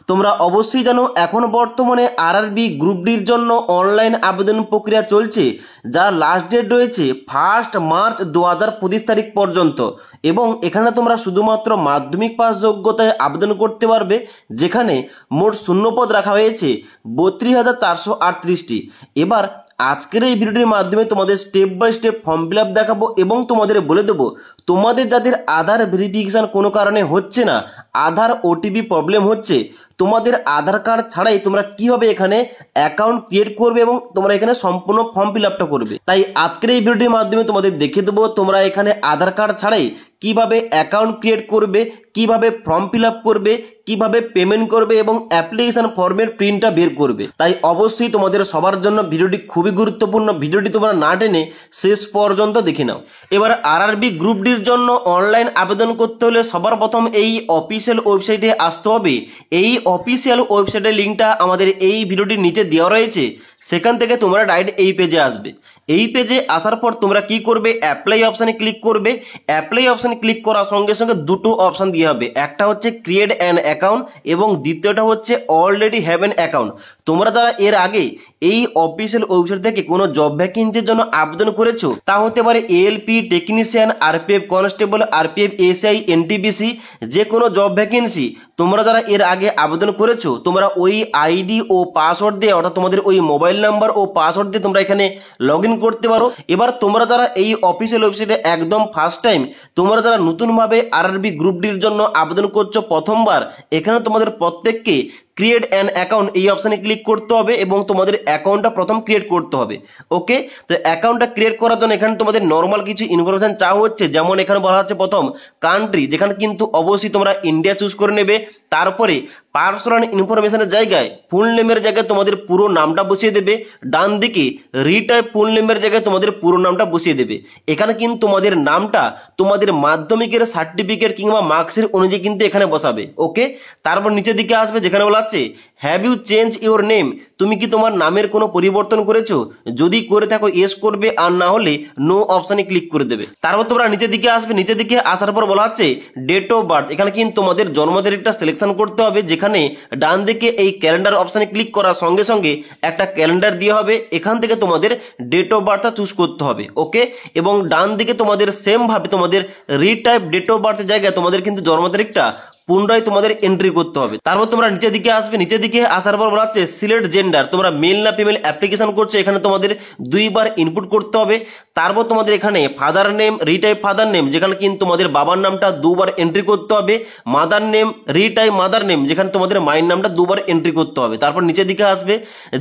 তোমরা অবশ্যই জানো এখন বর্তমানে আরআরবি গ্রুপ ডির জন্য অনলাইন আবেদন প্রক্রিয়া চলছে, যার লাস্ট ডেট রয়েছে 1 মার্চ 2025 পর্যন্ত। এবং এখানে তোমরা শুধুমাত্র মাধ্যমিক পাস যোগ্যতায় আবেদন করতে পারবে, যেখানে মোট শূন্যপদ রাখা হয়েছে 32,438টি। এবার আজকের এই ভিডিওটির মাধ্যমে তোমাদের step by step form fill up দেখাবো এবং তোমাদের বলে দেবো তোমাদের যাদের আধার ভেরিফিকেশান কোনো কারণে হচ্ছে না, আধার ওটিপি প্রবলেম হচ্ছে, তোমাদের আধার কার্ড ছাড়াই তোমরা কিভাবে এখানে অ্যাকাউন্ট ক্রিয়েট করবে এবং তোমরা এখানে সম্পূর্ণ ফর্ম ফিল আপটা করবে। তাই আজকের এই ভিডিওটির মাধ্যমে তোমাদের দেখিয়ে দেবো তোমরা এখানে আধার কার্ড ছাড়াই কিভাবে অ্যাকাউন্ট ক্রিয়েট করবে, কিভাবে ফর্ম ফিল আপ করবে, কিভাবে পেমেন্ট করবে এবং অ্যাপ্লিকেশন ফর্মের প্রিন্টটা বের করবে। তাই অবশ্যই তোমাদের সবার জন্য ভিডিওটি খুবই গুরুত্বপূর্ণ। ভিডিওটি তোমরা না টেনে শেষ পর্যন্ত দেখে নাও। এবার আরআরবি গ্রুপ ডির জন্য অনলাইন আবেদন করতে হলে সবার প্রথম এই অফিসিয়াল ওয়েবসাইটে আসতে হবে। এই অফিসিয়াল ওয়েবসাইটের লিঙ্কটা আমাদের এই ভিডিওটির নিচে দেওয়া রয়েছে, সেখান থেকে তোমরা ডাইরেক্ট এই পেজে আসবে। এই পেজে আসার পর তোমরা কি করবে, অ্যাপ্লাই অপশানে ক্লিক করবে। অ্যাপ্লাই অপশানে ক্লিক করার সঙ্গে সঙ্গে দুটো অপশান দিয়ে হবে, একটা হচ্ছে ক্রিয়েট অ্যান অ্যাকাউন্ট এবং দ্বিতীয়টা হচ্ছে অলরেডি হ্যাভ অ্যান অ্যাকাউন্ট। তোমরা যারা এর আগে এই অফিসিয়াল ওয়েবসাইট থেকে কোনো জব ভ্যাকেন্সির জন্য আবেদন করেছো, তা হতে পারে ALP technician, RPF constable, RPF SI, NTPC, যে কোনো জব ভ্যাকেন্সি তোমরা যারা এর আগে আবেদন করেছো, তোমরা ওই আইডি ও পাসওয়ার্ড দিয়ে, অর্থাৎ তোমাদের ওই মোবাইল নাম্বার ও পাসওয়ার্ড দিয়ে তোমরা এখানে লগ ইন করতে পারো। এবার তোমরা যারা এই অফিসিয়াল ওয়েবসাইটে একদম ফার্স্ট টাইম, তোমরা যারা নতুনভাবে আরআরবি গ্রুপ ডির জন্য আবেদন করছো প্রথমবার, এখানে তোমাদের প্রত্যেককে ক্রিয়েট অ্যান অ্যাকাউন্ট এই অপশানে ক্লিক করতে হবে এবং তোমাদের অ্যাকাউন্টটা প্রথম ক্রিয়েট করতে হবে। ওকে, তো অ্যাকাউন্টটা ক্রিয়েট করার জন্য এখানে তোমাদের নর্মাল কিছু ইনফরমেশন চাওয়া হচ্ছে, যেমন এখানে বলা হচ্ছে প্রথম কান্ট্রি, যেখানে কিন্তু অবশ্যই তোমরা ইন্ডিয়া চুজ করে নেবে। তারপরে পার্সোনাল ইনফরমেশনের জায়গায় ফুল নেমের জায়গায় তোমাদের পুরো নামটা বসিয়ে দেবে। ডান দিকে রিটাইপ ফুল নেমের জায়গায় তোমাদের পুরো নামটা বসিয়ে দেবে। এখানে কিন্তু তোমাদের নামটা তোমাদের মাধ্যমিকের সার্টিফিকেট কিংবা মার্কসের অনুযায়ী কিন্তু এখানে বসাবে। ওকে, তারপর নিচের দিকে আসবে, যেখানে বলা আছে have you change your name, তুমি কি তোমার নামের কোনো পরিবর্তন করেছো? যদি করে থাকো ইয়েস করবে, আর না হলে নো অপশানে ক্লিক করে দেবে। তারপর তোমরা নিচের দিকে আসবে। নিচের দিকে আসার পর বলা হচ্ছে ডেট অফ বার্থ, এখানে কিন্তু তোমাদের জন্ম তারিখটা সিলেকশন করতে হবে, যেখানে ডান দিকে এই ক্যালেন্ডার অপশানে ক্লিক করার সঙ্গে সঙ্গে একটা ক্যালেন্ডার দিয়ে হবে, এখান থেকে তোমাদের ডেট অফ বার্থটা চুজ করতে হবে। ওকে, এবং ডান দিকে তোমাদের সেম ভাবে তোমাদের রিটাইপ ডেট অফ বার্থের জায়গায় তোমাদের কিন্তু জন্ম তারিখটা পুনরায় তোমাদের এন্ট্রি করতে হবে। তারপর তোমরা নিচের দিকে আসবে। নিচের দিকে আসার পর বলা হচ্ছে সিলেক্ট জেন্ডার, তোমরা মেল না ফিমেল অ্যাপ্লিকেশন করছো, এখানে তোমাদের 2বার ইনপুট করতে হবে। তারপর তোমাদের এখানে father name, retype father name, যেখানে কিন্তু তোমাদের বাবার নামটা 2বার এন্ট্রি করতে হবে। Mother name, retype mother name, যেখানে তোমাদের মায়ের নামটা 2বার এন্ট্রি করতে হবে। তারপর নিচের দিকে আসবে,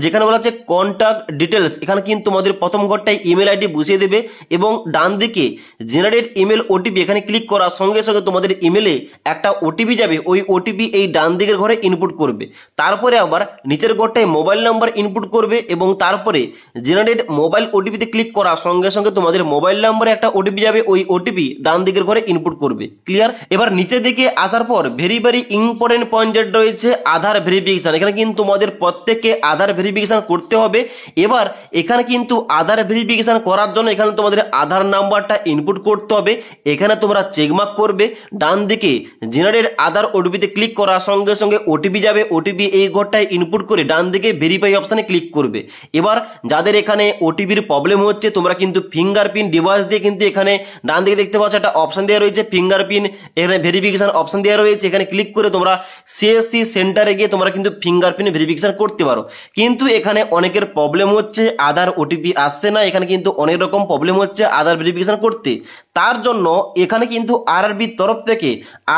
যেখানে বলা হচ্ছে কন্ট্যাক্ট ডিটেলস, এখানে কিন্তু তোমাদের প্রথম ঘরটায় ইমেল আইডি বসিয়ে দেবে এবং ডান দিকে জেনারেট ইমেল ওটিপি, এখানে ক্লিক করার সঙ্গে সঙ্গে তোমাদের ইমেলে একটা ওটিপি যাবে, ওই ওটিপি এই ডান দিকের ঘরে ইনপুট করবে। তারপরে আবার নিচের ঘরটায় মোবাইল নাম্বার ইনপুট করবে এবং তারপরে জেনারেট মোবাইল ওটিপিতে ক্লিক করার সঙ্গে সঙ্গে তোমাদের মোবাইল নাম্বারে একটা ওটিপি যাবে, ওই ওটিপি ডান দিকের ঘরে ইনপুট করবে। ক্লিয়ার? এবার নিচের দিকে আসার পর ভেরি ভেরি ইম্পর্টেন্ট পয়েন্ট যেটা রয়েছে আধার ভেরিফিকেশন, এখানে কিন্তু তোমাদের প্রত্যেককে আধার ভেরিফিকেশন করতে হবে। এবার এখানে কিন্তু আধার ভেরিফিকেশন করার জন্য এখানে তোমাদের আধার নাম্বারটা ইনপুট করতে হবে, এখানে তোমরা চেকমার্ক করবে। ডান দিকে জেনারেট আধার ওটিপিতে ক্লিক করার সঙ্গে সঙ্গে ওটিপি যাবে, ওটিপি এই ঘরটায় ইনপুট করে ডান দিকে ভেরিফাই অপশানে ক্লিক করবে। এবার যাদের এখানে ওটিপির প্রবলেম হচ্ছে, তোমরা কিন্তু ফিঙ্গারপ্রিন্ট ডিভাইস দিয়ে কিন্তু এখানে ডান দিকে দেখতে পাচ্ছ একটা অপশান দেওয়া রয়েছে ফিঙ্গারপ্রিন্ট, এখানে ভেরিফিকেশন অপশান দেওয়া রয়েছে, এখানে ক্লিক করে তোমরা সিএসসি সেন্টারে গিয়ে তোমরা কিন্তু ফিঙ্গারপ্রিন্ট ভেরিফিকেশন করতে পারো। কিন্তু এখানে অনেকের প্রবলেম হচ্ছে আধার ওটিপি আসছে না, এখানে কিন্তু অনেক রকম প্রবলেম হচ্ছে আধার ভেরিফিকেশন করতে। তার জন্য এখানে কিন্তু আরআরবির তরফ থেকে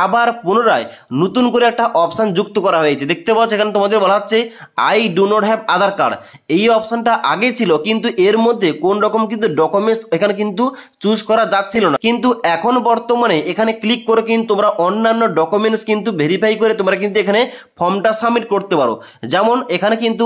আবার পুনরায় নতুন করে একটা অপশান যুক্ত করা হয়েছে। দেখতে পাচ্ছ এখানে তোমাদের বলা হচ্ছে I do not have Aadhaar card, এই অপশানটা আগে ছিল কিন্তু এর মধ্যে কোন রকম কিন্তু ডকুমেন্টস এখানে কিন্তু চুজ করা যাচ্ছিল না, কিন্তু এখন বর্তমানে এখানে ক্লিক করে কিন্তু তোমরা অন্যান্য ডকুমেন্টস কিন্তু ভেরিফাই করে তোমরা কিন্তু এখানে ফর্মটা সাবমিট করতে পারো। যেমন এখানে কিন্তু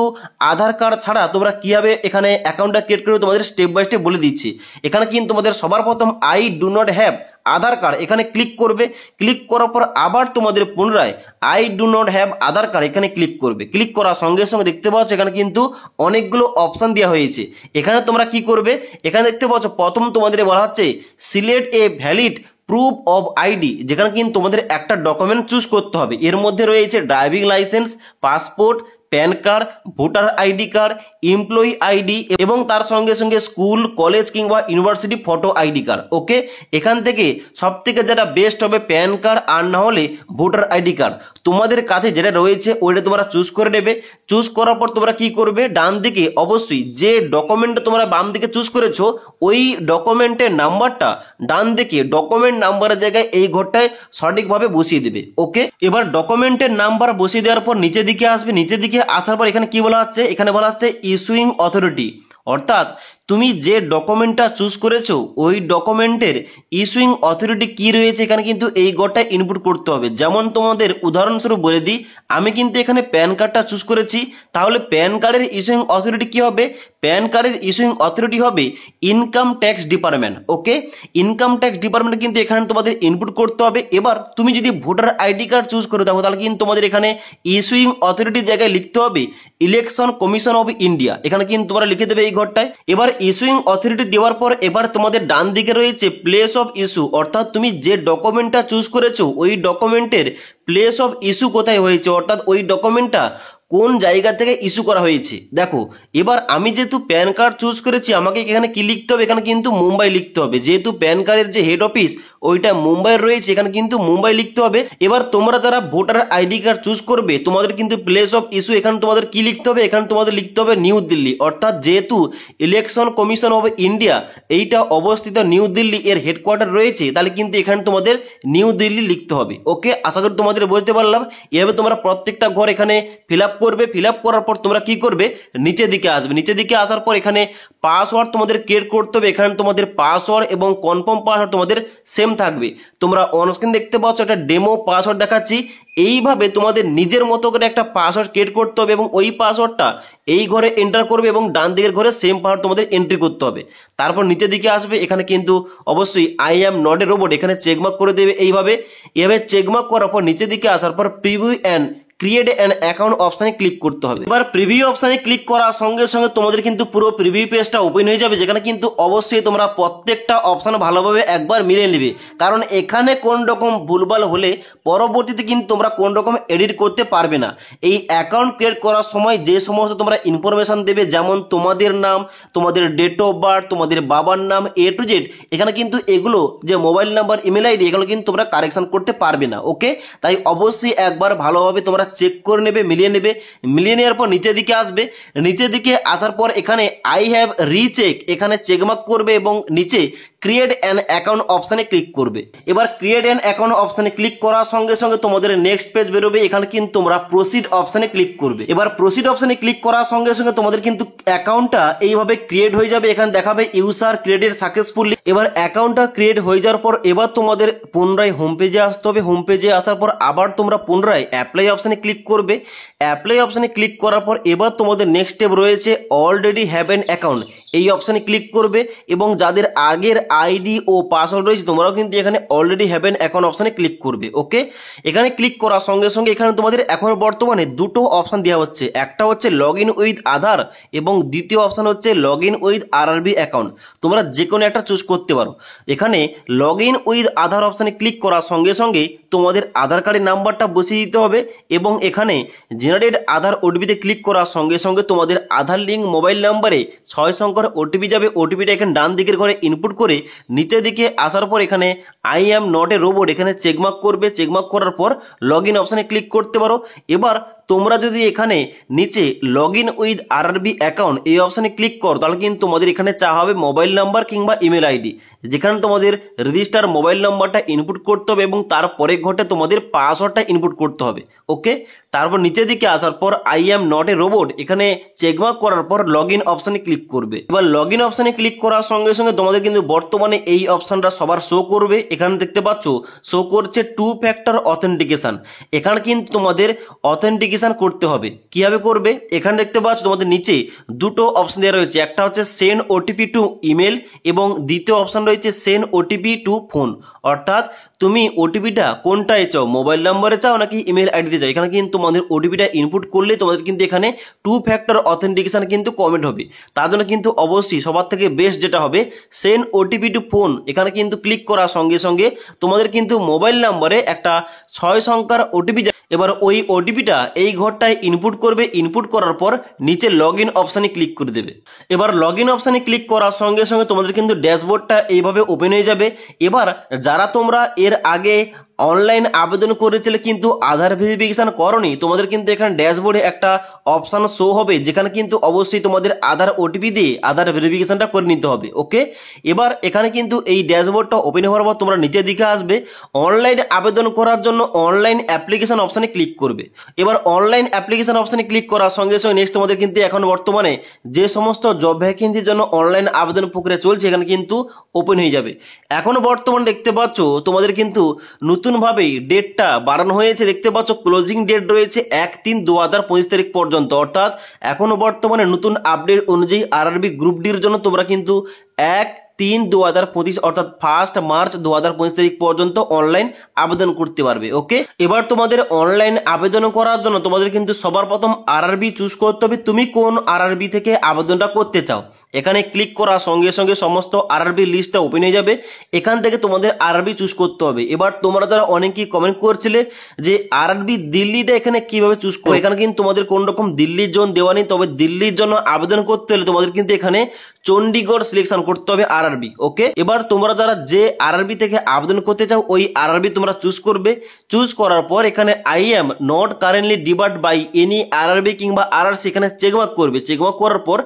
আধার কার্ড ছাড়া তোমরা কিভাবে এখানে অ্যাকাউন্টটা ক্রিয়েট করে তোমাদের স্টেপ বাই স্টেপ বলে দিচ্ছি। এখানে কিন্তু তোমাদের সবার প্রথম I do not have Aadhaar card এখানে ক্লিক করবে। ক্লিক করার পর আবার তোমাদের পুনরায় I do not have Aadhaar card এখানে ক্লিক করবে। ক্লিক করার সঙ্গে সঙ্গে দেখতে পাচ্ছ এখানে কিন্তু অনেকগুলো অপশান দেওয়া হয়েছে। এখানে তোমরা কি করবে, এখানে দেখতে পাচ্ছ প্রথম তোমাদের বলা হচ্ছে select a valid proof of ID, যেখানে কিন্তু তোমাদের একটা ডকুমেন্ট চুজ করতে হবে। এর মধ্যে রয়েছে driving licence, passport, pan card, voter ID card, employee ID এবং তার সঙ্গে সঙ্গে স্কুল, কলেজ কিংবা ইউনিভার্সিটি ফটো আইডি কার্ড। ওকে, এখান থেকে সব থেকে যেটা বেস্ট হবে প্যান কার্ড, আর না হলে ভোটার আইডি কার্ড। তোমাদের কাছে যেটা রয়েছে ওইটা তোমরা চুজ করে নেবে। চুজ করার পর তোমরা কি করবে, ডান দিকে অবশ্যই যে ডকুমেন্টটা তোমরা বাম দিকে চুজ করেছো ওই ডকুমেন্টের নাম্বারটা ডান দিকে ডকুমেন্ট নাম্বারের জায়গায় এই ঘরটায় সঠিকভাবে বসিয়ে দেবে। ওকে, এবার ডকুমেন্টের নাম্বার বসিয়ে দেওয়ার পর নিচের দিকে আসবে। নিচের দিকে আসার পর এখানে কি বলা হচ্ছে, এখানে বলা হচ্ছে ইস্যুইং অথরিটি, অর্থাৎ তুমি যে ডকুমেন্টটা চুজ করেছো ওই ডকুমেন্টের ইস্যুইং অথরিটি কি রয়েছে এখানে কিন্তু এই ঘরটা ইনপুট করতে হবে। যেমন তোমাদের উদাহরণস্বরূপ বলে দিই, আমি কিন্তু এখানে প্যান কার্ডটা চুজ করেছি, তাহলে প্যান কার্ডের ইস্যুইং অথরিটি কি হবে, প্যান কার্ডের ইস্যুইং অথরিটি হবে ইনকাম ট্যাক্স ডিপার্টমেন্ট। ওকে, ইনকাম ট্যাক্স ডিপার্টমেন্ট কিন্তু এখানে তোমাদের ইনপুট করতে হবে। এবার তুমি যদি ভোটার আইডি কার্ড চুজ করে দেখো তাহলে কিন্তু তোমাদের এখানে ইস্যুইং অথরিটির জায়গায় লিখতে হবে ইলেকশন কমিশন অফ ইন্ডিয়া, এখানে কিন্তু তোমরা লিখে দেবে এই ঘরটায়। এবার ইস্যুইং অথরিটি দেওয়ার পর এবার তোমাদের ডান দিকে রয়েছে প্লেস অফ ইস্যু, অর্থাৎ তুমি যে ডকুমেন্টটা চুজ করেছো ওই ডকুমেন্টের প্লেস অফ ইস্যু কোথায় হয়েছে, অর্থাৎ ওই ডকুমেন্টটা কোন জায়গা থেকে ইস্যু করা হয়েছে। দেখো এবার আমি যেহেতু প্যান কার্ড চুজ করেছি আমাকে এখানে কি লিখতে হবে, এখানে কিন্তু মুম্বাই লিখতে হবে, যেহেতু প্যান কার্ডের যে হেড অফিস ওইটা মুম্বাই রয়েছে এখানে কিন্তু মুম্বাই লিখতে হবে। এবার তোমরা যারা ভোটার আইডি কার্ড চুজ করবে তোমাদের কিন্তু প্লেস অফ ইস্যু এখানে তোমাদের কি লিখতে হবে, এখানে তোমাদের লিখতে হবে নিউ দিল্লি, অর্থাৎ যেহেতু ইলেকশন কমিশন অফ ইন্ডিয়া এইটা অবস্থিত নিউ দিল্লি এর হেডকোয়ার্টার রয়েছে তাহলে কিন্তু এখানে তোমাদের নিউ দিল্লি লিখতে হবে। ওকে, আশা করি তোমাদের বুঝতে পারলাম। এভাবে তোমরা প্রত্যেকটা ঘর এখানে ফিল আপ করবে। ফিল আপ করার পর তোমরা কি করবে, নিচের দিকে আসবে। নিচের দিকে আসার পর এখানে পাসওয়ার্ড তোমাদের ক্রিয়েট করতে হবে। এখানে তোমাদের পাসওয়ার্ড এবং কনফার্ম পাসওয়ার্ড তোমাদের সেম থাকবে। তোমরা অনস্ক্রিন দেখতে পাচ্ছ একটা ডেমো পাসওয়ার্ড দেখাচ্ছি। এইভাবে তোমাদের নিজের মতো করে একটা পাসওয়ার্ড ক্রিয়েট করতে হবে এবং ওই পাসওয়ার্ডটা এই ঘরে এন্টার করবে এবং ডান দিকের ঘরে সেম পাসওয়ার্ড তোমাদের এন্ট্রি করতে হবে। তারপর নিচের দিকে আসবে, এখানে কিন্তু অবশ্যই I am not a robot এখানে চেকমার্ক করে দেবে। এইভাবে চেকমার্ক করার পর নিচের দিকে আসার পর preview and create an account অপশানে ক্লিক করতে হবে। এবার প্রিভিউ অপশানে ক্লিক করার সঙ্গে সঙ্গে তোমাদের কিন্তু পুরো প্রিভিউ পেজটা ওপেন হয়ে যাবে, যেখানে কিন্তু অবশ্যই তোমরা প্রত্যেকটা অপশান ভালোভাবে একবার মিলিয়ে নেবে, কারণ এখানে কোন রকম ভুলভাল হলে পরবর্তীতে কিন্তু তোমরা কোন রকম এডিট করতে পারবে না। এই অ্যাকাউন্ট ক্রিয়েট করার সময় যে সমস্ত তোমরা ইনফরমেশন দেবে, যেমন তোমাদের নাম, তোমাদের ডেট অফ বার্থ, তোমাদের বাবার নাম এ টু জেড, এখানে কিন্তু এগুলো যে মোবাইল নাম্বার, ইমেল আইডি, এগুলো কিন্তু তোমরা কারেকশন করতে পারবে না। ওকে, তাই অবশ্যই একবার ভালোভাবে তোমরা চেক করে নেবে, মিলিয়ে নেবে। মিলিয়ে নেওয়ার পর নিচের দিকে আসবে। নিচের দিকে আসার পর এখানে আই হ্যাভ রিচেক এখানে চেকমার্ক করবে এবং নিচে ক্রিয়েট অ্যান অ্যাকাউন্ট অপশানে ক্লিক করবে। এবার ক্রিয়েট অ্যান অ্যাকাউন্ট অপশানে ক্লিক করার সঙ্গে সঙ্গে তোমাদের নেক্সট পেজ বেরোবে। এখানে কিন্তু তোমরা প্রসিড অপশানে ক্লিক করবে। এবার প্রসিড অপশানে ক্লিক করার সঙ্গে সঙ্গে তোমাদের কিন্তু অ্যাকাউন্টটা এইভাবে ক্রিয়েট হয়ে যাবে। এখানে দেখাবে ইউজার ক্রিয়েটেড সাকসেসফুলি। এবার অ্যাকাউন্টটা ক্রিয়েট হয়ে যাওয়ার পর এবার তোমাদের পুনরায় হোম পেজে আসতে হবে। হোম পেজে আসার পর আবার তোমরা পুনরায় অ্যাপ্লাই অপশানে ক্লিক করবে। অ্যাপ্লাই অপশানে ক্লিক করার পর এবার তোমাদের নেক্সট স্টেপ রয়েছে অলরেডি হ্যাভ অ্যান অ্যাকাউন্ট, এই অপশানে ক্লিক করবে এবং যাদের আগের আইডি ও পাসওয়ার্ড রয়েছে তোমরাও কিন্তু এখানে অলরেডি হ্যাভ অ্যান অ্যাকাউন্ট অপশানে ক্লিক করবে। ওকে, এখানে ক্লিক করার সঙ্গে সঙ্গে এখানে তোমাদের এখন বর্তমানে দুটো অপশান দেওয়া হচ্ছে, একটা হচ্ছে লগ ইন উইথ আধার এবং দ্বিতীয় অপশান হচ্ছে log in with RRB account. তোমরা যে কোনো একটা চুজ করতে পারো। এখানে লগ ইন উইথ আধার অপশানে ক্লিক করার সঙ্গে সঙ্গে তোমাদের আধার কার্ডের নাম্বারটা বসিয়ে দিতে হবে এবং এখানে জেনারেট আধার ওটিপিতে ক্লিক করার সঙ্গে সঙ্গে তোমাদের আধার লিঙ্ক মোবাইল নাম্বারে 6 সংখ্যার ওটিপি যাবে। ওটিপিটা এখানে ডান দিকের ঘরে ইনপুট করে নিচের দিকে আসার পর এখানে I am not a robot এখানে চেকমার্ক করবে। চেকমার্ক করার পর লগ ইন অপশানে ক্লিক করতে পারো। এবার তোমরা যদি এখানে নিচে log in with RRB account এই অপশানে ক্লিক করো তাহলে কিন্তু তোমাদের এখানে চাওয়া হবে মোবাইল নাম্বার কিংবা ইমেল আইডি, যেখানে তোমাদের রেজিস্টার মোবাইল নাম্বারটা ইনপুট করতে হবে এবং তারপরে ঘটে তোমাদের পাসওয়ার্ডটা ইনপুট করতে হবে। ওকে, তারপর নিচের দিকে আসার পর I am not a robot এখানে চেকমার্ক করার পর লগ ইন অপশানে ক্লিক করবে। এবার লগ ইন অপশানে ক্লিক করার সঙ্গে সঙ্গে তোমাদের কিন্তু বর্তমানে এই অপশানটা সবার শো করবে। এখানে দেখতে পাচ্ছ শো করছে 2 ফ্যাক্টর অথেন্টিকেশন। এখানে কিন্তু তোমাদের অথেন্টিকেশন ভেরিফিকেশন করতে হবে। কিভাবে করবে, এখানে দেখতে পাচ্ছ তোমাদের নিচে দুটো অপশন দেওয়া রয়েছে, একটা হচ্ছে সেন্ড ওটিপি টু ইমেল এবং দ্বিতীয় অপশন রয়েছে সেন্ড ওটিপি টু ফোন। অর্থাৎ তুমি ওটিপিটা কোনটায় চাও, মোবাইল নাম্বারে চাও নাকি ইমেল আইডিতে চাও। এখানে কিন্তু তোমাদের ওটিপিটা ইনপুট করলে তোমাদের কিন্তু এখানে 2 ফ্যাক্টর অথেন্টিকেশন কিন্তু কমেন্ট হবে। তার জন্য কিন্তু অবশ্যই সবার থেকে বেস্ট যেটা হবে সেন্ড ওটিপি টু ফোন, এখানে কিন্তু ক্লিক করার সঙ্গে সঙ্গে তোমাদের কিন্তু মোবাইল নাম্বারে একটা 6 সংখ্যার ওটিপি। এবার ওই ওটিপিটা এই ঘরটায় ইনপুট করবে, ইনপুট করার পর নিচে লগ ইন অপশানে ক্লিক করে দেবে। এবার লগ ইন অপশানে ক্লিক করার সঙ্গে সঙ্গে তোমাদের কিন্তু ড্যাশবোর্ডটা এইভাবে ওপেন হয়ে যাবে। এবার যারা তোমরা এর আগে অনলাইন আবেদন করেছিলে কিন্তু আধার ভেরিফিকেশন করনি, তোমাদের কিন্তু এখানে ড্যাশবোর্ডে একটা অপশান শো হবে যেখানে কিন্তু অবশ্যই তোমাদের আধার ওটিপি দিয়ে আধার ভেরিফিকেশনটা করে নিতে হবে। ওকে, এবার এখানে কিন্তু এই ড্যাশবোর্ডটা ওপেন হওয়ার পর তোমরা নিচের দিকে আসবে, অনলাইন আবেদন করার জন্য অনলাইন অ্যাপ্লিকেশন অপশানে ক্লিক করবে। এবার অনলাইন অ্যাপ্লিকেশন অপশানে ক্লিক করার সঙ্গে সঙ্গে নেক্সট তোমাদের কিন্তু এখন বর্তমানে যে সমস্ত জব ভ্যাকেন্সির জন্য অনলাইন আবেদন প্রক্রিয়া চলছে এখানে কিন্তু ওপেন হয়ে যাবে। এখন বর্তমানে দেখতে পাচ্ছ তোমাদের কিন্তু নতুনভাবে ডেটটা বাড়ানো হয়েছে, দেখতে পাচ্ছ ক্লোজিং ডেট রয়েছে 1/3/2025 তারিখ পর্যন্ত। অর্থাৎ এখনো বর্তমানে নতুন আপডেট অনুযায়ী আরআরবি গ্রুপ ডির জন্য তোমরা কিন্তু 1/3/2025 অর্থাৎ 1 মার্চ 2025 তারিখ পর্যন্ত অনলাইন আবেদন করতে পারবে। ওকে, এবার তোমাদের অনলাইন আবেদন করার জন্য তোমাদের কিন্তু সবার প্রথম আরআরবি চুজ করতে হবে, তুমি কোন আরআরবি থেকে আবেদনটা করতে চাও। এখানে ক্লিক করার সঙ্গে সঙ্গে সমস্ত আরআরবি লিস্টটা ওপেন হয়ে যাবে, এখান থেকে তোমাদের আরআরবি চুজ করতে হবে। এবার তোমরা যারা অনেকেই কমেন্ট করছিলে যে আরআরবি দিল্লিটা এখানে কিভাবে চুজ করবে, এখানে কিন্তু তোমাদের কোন রকম দিল্লির জন্য দেওয়া নেই, তবে দিল্লির জন্য আবেদন করতে হলে তোমাদের কিন্তু এখানে চণ্ডীগড় সিলেকশন করতে হবে আরআরবি। ওকে, এবার তোমরা যারা যে আরআরবি থেকে আবেদন করতে চাও ওই আরআরবি তোমরা চুজ করবে। চুজ করার পর এখানে I am not currently debarred by any RRB কিংবা আরআরসি এখানে চেকমার্ক করবে। চেকমার্ক করার পর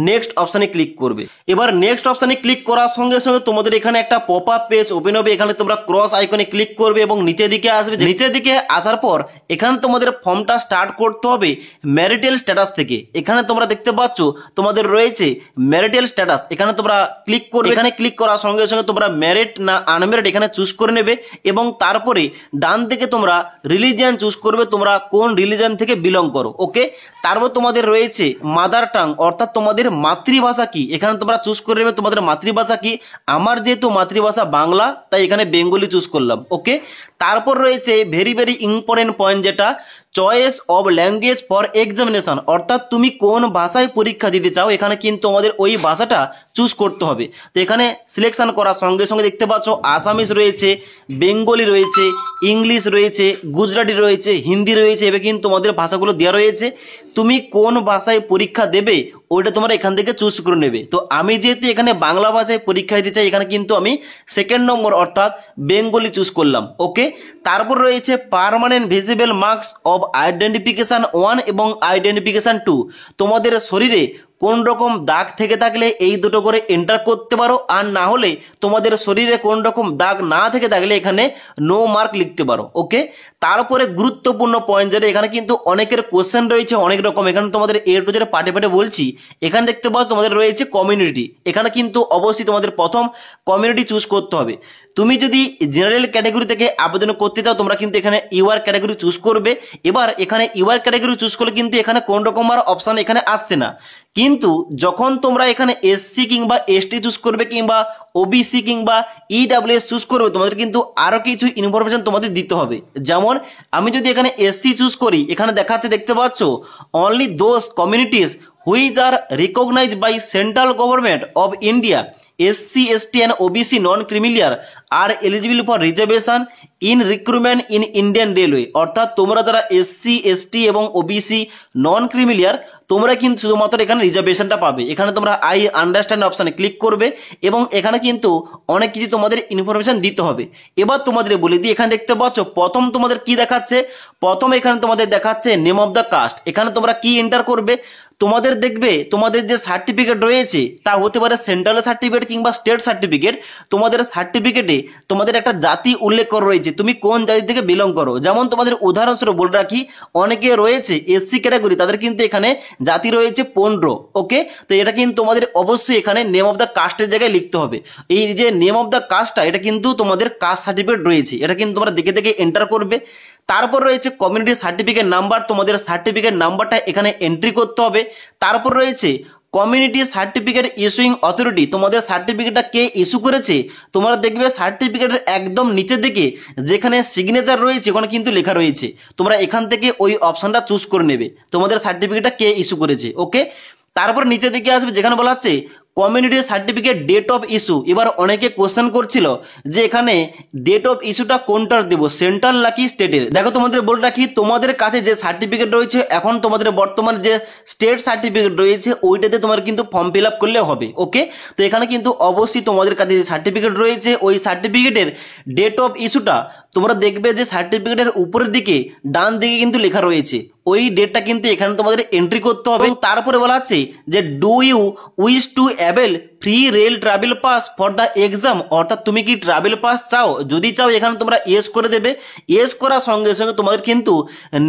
নেক্সট অপশানে ক্লিক করবে। এবার নেক্সট অপশানে ক্লিক করার সঙ্গে সঙ্গে তোমাদের এখানে একটা পপ আপ পেজ ওপেন হবে, এখানে তোমরা ক্রস আইকনে ক্লিক করবে এবং নিচের দিকে আসবে। নিচের দিকে আসার পর এখানে তোমাদের ফর্মটা স্টার্ট করতে হবে ম্যারিটাল স্ট্যাটাস থেকে। এখানে তোমরা দেখতে পাচ্ছ তোমাদের রয়েছে ম্যারিটাল স্ট্যাটাস, এখানে তোমরা ক্লিক করবে। এখানে ক্লিক করার সঙ্গে সঙ্গে তোমরা ম্যারিড না আনম্যারিড এখানে চুজ করে নেবে এবং তারপরে ডান থেকে তোমরা রিলিজিয়ান চুজ করবে, তোমরা কোন রিলিজিয়ান থেকে বিলং করো। ওকে, তারপর তোমাদের রয়েছে মাদার টাং অর্থাৎ তোমাদের মাতৃভাষা কি, এখানে তোমরা চুজ করে নেবে তোমাদের মাতৃভাষা কি। আমার যেহেতু মাতৃভাষা বাংলা তাই এখানে বেঙ্গলি চুজ করলাম। ওকে, তারপর রয়েছে ভেরি ভেরি ইম্পর্টেন্ট পয়েন্ট যেটা choice of language for examination, অর্থাৎ তুমি কোন ভাষায় পরীক্ষা দিতে চাও এখানে কিন্তু তোমাদের ওই ভাষাটা চুজ করতে হবে। তো এখানে সিলেকশন করার সঙ্গে সঙ্গে দেখতে পাচ্ছ আসামিস রয়েছে, বেঙ্গলি রয়েছে, ইংলিশ রয়েছে, গুজরাটি রয়েছে, হিন্দি রয়েছে, এবার কিন্তু তোমাদের ভাষাগুলো দেওয়া রয়েছে। তুমি কোন ভাষায় পরীক্ষা দেবে ওইটা তোমরা এখান থেকে চুজ করে নেবে। তো আমি যেহেতু এখানে বাংলা ভাষায় পরীক্ষা দিতে চাই এখানে কিন্তু আমি 2nd নম্বর অর্থাৎ বেঙ্গলি চুজ করলাম। ওকে, তারপর রয়েছে permanent visible marks of identification 1 এবং আইডেন্টিফিকেশন 2, তোমাদের শরীরে কোন রকম দাগ থেকে থাকলে এই দুটো করে এন্টার করতে পারো, আর না হলে তোমাদের শরীরে কোন রকম দাগ না থেকে থাকলে এখানে নো মার্ক লিখতে পারো। ওকে, তারপরে গুরুত্বপূর্ণ পয়েন্ট যেটা এখানে কিন্তু অনেকের কোশ্চেন রয়েছে অনেক রকম, এখানে তোমাদের এ টু জেড পার্টে পার্টে বলছি। এখানে দেখতে পাচ্ছ তোমাদের রয়েছে কমিউনিটি, এখানে কিন্তু অবশ্যই তোমাদের প্রথম কমিউনিটি চুজ করতে হবে। তুমি যদি জেনারেল ক্যাটাগরি থেকে আবেদন করতে চাও তোমরা কিন্তু এখানে ইউআর ক্যাটাগরি চুজ করবে। এবার এখানে ইউআর ক্যাটাগরি চুজ করলে কিন্তু এখানে কোন রকম আর অপশান এখানে আসছে না, কিন্তু যখন তোমরা এখানে এসসি কিংবা এসটি চুজ করবে কিংবা ওবিসি কিংবা ইডাব্লিউএস চুজ করবে তোমাদের কিন্তু আরো কিছু ইনফরমেশন তোমাদের দিতে হবে। যেমন আমি যদি এখানে এসসি চুজ করি এখানে দেখাচ্ছে দেখতে পাচ্ছ only those communities which are recognized by central government of India, SC, ST and OBC non-criminal are eligible for reservation in recruitment in Indian Railway। অর্থাৎ তোমরা যারা SC, ST এবং OBC নন ক্রিমিলিয়ার তোমরা কিন্তু শুধুমাত্র এখানে রিজার্ভেশনটা পাবে। এখানে তোমরা আই আন্ডারস্ট্যান্ড অপশানে ক্লিক করবে এবং এখানে কিন্তু অনেক কিছু তোমাদের ইনফরমেশন দিতে হবে। এবার তোমাদের বলে দিই, এখানে দেখতে পাচ্ছ প্রথম তোমাদের কি দেখাচ্ছে, প্রথম এখানে তোমাদের দেখাচ্ছে নেম অফ দ্য কাস্ট। এখানে তোমরা কি এন্টার করবে, তোমাদের দেখবে তোমাদের যে সার্টিফিকেট রয়েছে তা হতে পারে সেন্ট্রাল সার্টিফিকেট কিংবা স্টেট সার্টিফিকেট। তোমাদের সার্টিফিকেটে তোমাদের একটা জাতি উল্লেখ করা রয়েছে, তুমি কোন জাতি থেকে বিলং করো। যেমন তোমাদের উদাহরণস্বরূপ বলে রাখি, অনেকে রয়েছে এসসি ক্যাটাগরি, তাদের কিন্তু এখানে জাতি রয়েছে 15। ওকে, তো এটা কিন্তু তোমাদের অবশ্যই এখানে নেম অফ দ্য কাস্টের জায়গায় লিখতে হবে। এই যে নেম অফ দ্য কাস্টটা এটা কিন্তু তোমাদের কাস্ট সার্টিফিকেট রয়েছে, এটা কিন্তু তোমরা দেখে দেখে এন্টার করবে। তারপর রয়েছে কমিউনিটি সার্টিফিকেট নাম্বার, তোমাদের সার্টিফিকেট নাম্বারটা এখানে এন্ট্রি করতে হবে। তারপর রয়েছে কমিউনিটি সার্টিফিকেট ইস্যুইং অথরিটি, তোমাদের সার্টিফিকেটটা কে ইস্যু করেছে, তোমরা দেখবে সার্টিফিকেটের একদম নিচের দিকে যেখানে সিগনেচার রয়েছে ওখানে কিন্তু লেখা রয়েছে, তোমরা এখান থেকে ওই অপশানটা চুজ করে নেবে তোমাদের সার্টিফিকেটটা কে ইস্যু করেছে। ওকে, তারপর নিচের দিকে আসবে যেখানে বলা হচ্ছে community certificate date of issue. এবার অনেকে কোশ্চেন করছিল যে এখানে ডেট অফ ইস্যুটা কোনটার দেবো, সেন্ট্রাল নাকি স্টেটের। দেখো তোমাদের বলে রাখি, তোমাদের কাছে যে সার্টিফিকেট রয়েছে এখন তোমাদের বর্তমানে যে স্টেট সার্টিফিকেট রয়েছে ওইটাতে তোমার কিন্তু ফর্ম ফিল আপ করলে হবে। ওকে, তো এখানে কিন্তু অবশ্যই তোমাদের কাছে যে সার্টিফিকেট রয়েছে ওই সার্টিফিকেটের ডেট অফ ইস্যুটা তোমরা দেখবে যে সার্টিফিকেটের উপরের দিকে ডান দিকে কিন্তু লেখা রয়েছে, ওই ডেটটা কিন্তু এখানে তোমাদের এন্ট্রি করতে হবে। তারপরে বলা হচ্ছে যে do you wish to avail free rail travel pass for the exam, অর্থাৎ তুমি কি ট্রাভেল পাস চাও, যদি চাও এখানে তোমরা ইয়েস করে দেবে। ইয়েস করার সঙ্গে সঙ্গে তোমাদের কিন্তু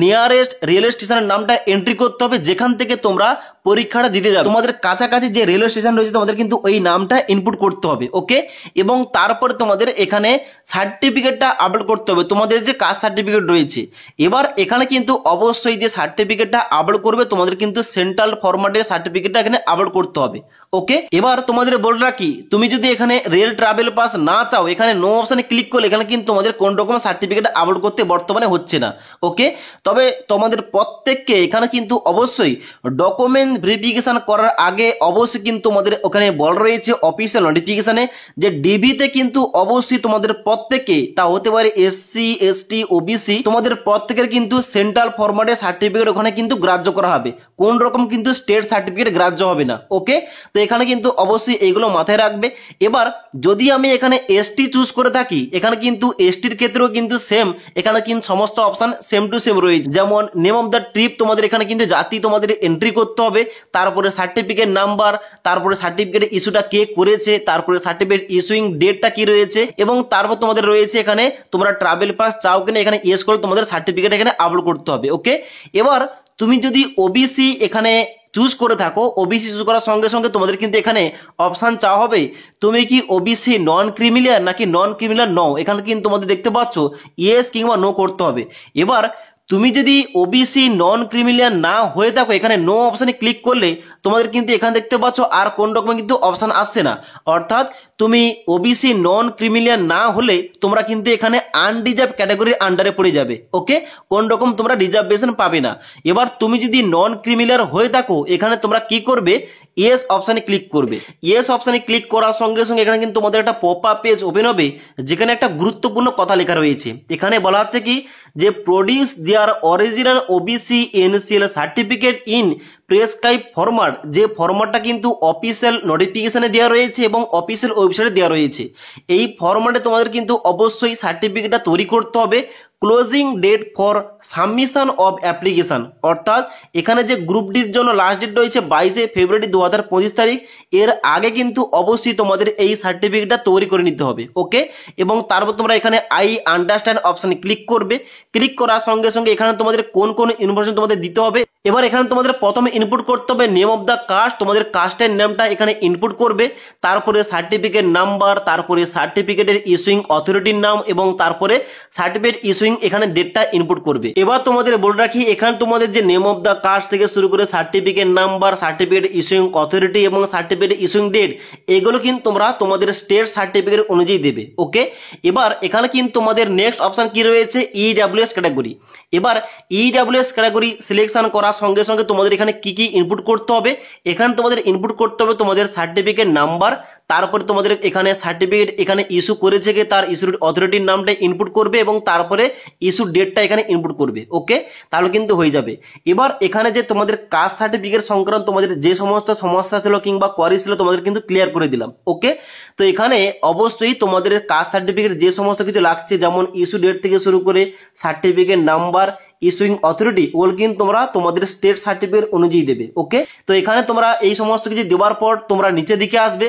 নিয়ারেস্ট রেলওয়ে স্টেশনের নামটা এন্ট্রি করতে হবে যেখান থেকে তোমরা পরীক্ষাটা দিতে যাবে। তোমাদের কাছাকাছি যে রেলওয়ে স্টেশন রয়েছে তোমাদের কিন্তু ওই নামটা ইনপুট করতে হবে। ওকে, এবং তারপরে তোমাদের এখানে সার্টিফিকেটটা আপলোড করতে হবে, তোমাদের যে কাস্ট সার্টিফিকেট রয়েছে। এবার এখানে কিন্তু অবশ্যই যে সার্টিফিকেটটা আপলোড করবে তোমাদের কিন্তু সেন্ট্রাল ফরম্যাটের সার্টিফিকেটটা এখানে আপলোড করতে হবে। ওকে, এবার তোমাদের বলে রাখি, তুমি যদি এখানে রেল ট্রাভেল পাস না চাও এখানে নো অপশানে ক্লিক করলে এখানে কিন্তু তোমাদের কোন রকম সার্টিফিকেট আপলোড করতে বর্তমানে হচ্ছে না। ওকে, তবে তোমাদের প্রত্যেককে এখানে কিন্তু অবশ্যই ডকুমেন্ট ভেরিফিকেশন করার আগে অবশ্যই কিন্তু তোমাদের ওখানে বল রয়েছে অফিসিয়াল নোটিফিকেশনে যে ডিবিতে কিন্তু অবশ্যই তোমাদের প্রত্যেকে, তা হতে পারে এসসি এসটি ওবিসি, তোমাদের প্রত্যেকের কিন্তু সেন্ট্রাল ফরম্যাটের সার্টিফিকেট ওখানে কিন্তু গ্রাহ্য করা হবে, কোন রকম কিন্তু স্টেট সার্টিফিকেট গ্রাহ্য হবে না। ওকে, তো এখানে কিন্তু অবশ্যই এইগুলো মাথায় রাখবে। এবার যদি আমি এখানে এসটি চুজ করে থাকি এখানে কিন্তু এসটির ক্ষেত্রেও কিন্তু সেম, এখানে কিন্তু সমস্ত অপশন সেম টু সেম রয়েছে। যেমন নেম অফ দ্য ট্রিপ তোমাদের এখানে কিন্তু জাতি তোমাদের এন্ট্রি করতে হবে, তারপরে সার্টিফিকেট নাম্বার, তারপরে সার্টিফিকেট ইস্যুটা কে করেছে, তারপরে সার্টিফিকেট ইস্যুইং ডেটটা কি রয়েছে, এবং তারপর তোমাদের রয়েছে এখানে তোমরা ট্রাভেল পাস চাও কিনা এখানে ইয়েস করে তোমাদের সার্টিফিকেট এখানে আপলোড করতে হবে। ওকে, এবার তুমি যদি ওবিসি এখানে চুজ করে থাকো, ওবিসি চুজ করার সঙ্গে সঙ্গে তোমাদের কিন্তু এখানে অপশান চাওয়া হবে তুমি কি ওবিসি নন ক্রিমিলিয়ার নাকি নন ক্রিমিলিয়ার নও, এখানে কিন্তু তোমাদের দেখতে পাচ্ছ ইয়েস কিংবা নো করতে হবে। এবার তুমি যদি ওবিসি নন ক্রিমিলিয়ার না হয়ে থাকো এখানে নো অপশানে ক্লিক করলে তোমাদের কিন্তু এখানে দেখতে পাচ্ছ আর কোন রকম কিন্তু অপশান আসছে না, অর্থাৎ তুমি ওবিসি নন ক্রিমিলিয়ার না হলে তোমরা কিন্তু এখানে আনরিজার্ভ ক্যাটাগরির আন্ডারে পড়ে যাবে। ওকে, কোন রকম তোমরা রিজার্ভেশন পাবে না। এবার তুমি যদি নন ক্রিমিলিয়ার হয়ে থাকো এখানে তোমরা কি করবে, ইয়েস অপশানে ক্লিক করবে। ইয়েস অপশানে ক্লিক করার সঙ্গে সঙ্গে এখানে কিন্তু তোমাদের একটা পপ আপ পেজ ওপেন হবে যেখানে একটা গুরুত্বপূর্ণ কথা লেখা রয়েছে। এখানে বলা হচ্ছে কি যে produce their original OBC NCL certificate in prescribe format, যে ফরম্যাটটা কিন্তু অফিসিয়াল নোটিফিকেশনে দেওয়া রয়েছে এবং অফিসিয়াল ওয়েবসাইটে দেওয়া রয়েছে। এই ফরম্যাটে তোমাদের কিন্তু অবশ্যই সার্টিফিকেটটা তৈরি করতে হবে। Closing date for submission of application, অর্থাৎ এখানে যে গ্রুপ ডির জন্য লাস্ট ডেট রয়েছে 22 ফেব্রুয়ারি 2025 তারিখ, এর আগে কিন্তু অবশ্যই তোমাদের এই সার্টিফিকেটটা তৈরি করে নিতে হবে। ওকে, এবং তারপর তোমরা এখানে আই আন্ডারস্ট্যান্ড অপশানে ক্লিক করবে। ক্লিক করার সঙ্গে সঙ্গে এখানে তোমাদের কোন কোন ইনফরমেশন তোমাদের দিতে হবে। এবার এখানে তোমাদের প্রথমে ইনপুট করতে হবে নেম অফ দ্য কাস্ট, তোমাদের কাস্টের নামটা এখানে ইনপুট করবে, তারপরে সার্টিফিকেট নাম্বার, তারপরে সার্টিফিকেটের ইস্যুইং অথরিটির নাম এবং তারপরে সার্টিফিকেট ইস্যুইং এখানে ডেটটা ইনপুট করবে। এবার তোমাদের বলে রাখি এখানে তোমাদের যে নেম অফ দ্য কাস্ট থেকে শুরু করে certificate number, certificate issuing authority এবং সার্টিফিকেট ইস্যুইং ডেট এগুলো কিন্তু তোমরা তোমাদের স্টেট সার্টিফিকেট অনুযায়ী দেবে। ওকে, এবার এখানে কিন্তু তোমাদের নেক্সট অপশন কি রয়েছে, ইডব্লিউএস ক্যাটাগরি। এবার ইডব্লিউএস ক্যাটাগরি সিলেকশন করার সঙ্গে সঙ্গে তোমাদের এখানে কি কি ইনপুট করতে হবে, এখানে তোমাদের ইনপুট করতে হবে তোমাদের সার্টিফিকেট নাম্বার, তারপরে তোমাদের এখানে সার্টিফিকেট এখানে ইস্যু করেছে কি তার ইস্যুড অথরিটির নামটা ইনপুট করবে এবং তারপরে ইস্যু ডেটটা এখানে ইনপুট করবে। ওকে, তাহলে কিন্তু হয়ে যাবে। এবার এখানে যে তোমাদের কাস্ট সার্টিফিকেট সংক্রান্ত তোমাদের যে সমস্ত সমস্যা ছিল কিংবা কোয়ারি ছিল তোমাদের কিন্তু ক্লিয়ার করে দিলাম। ওকে, তো এখানে অবশ্যই তোমাদের কাস্ট সার্টিফিকেট যে সমস্ত কিছু লাগছে যেমন ইস্যু ডেট থেকে শুরু করে সার্টিফিকেট নাম্বার ইস্যুইং অথরিটি ওগুলো কিন্তু তোমরা তোমাদের স্টেট সার্টিফিকেট অনুযায়ী দেবে। ওকে, তো এখানে তোমরা এই সমস্ত কিছু দেওয়ার পর তোমরা নিচের দিকে আসবে।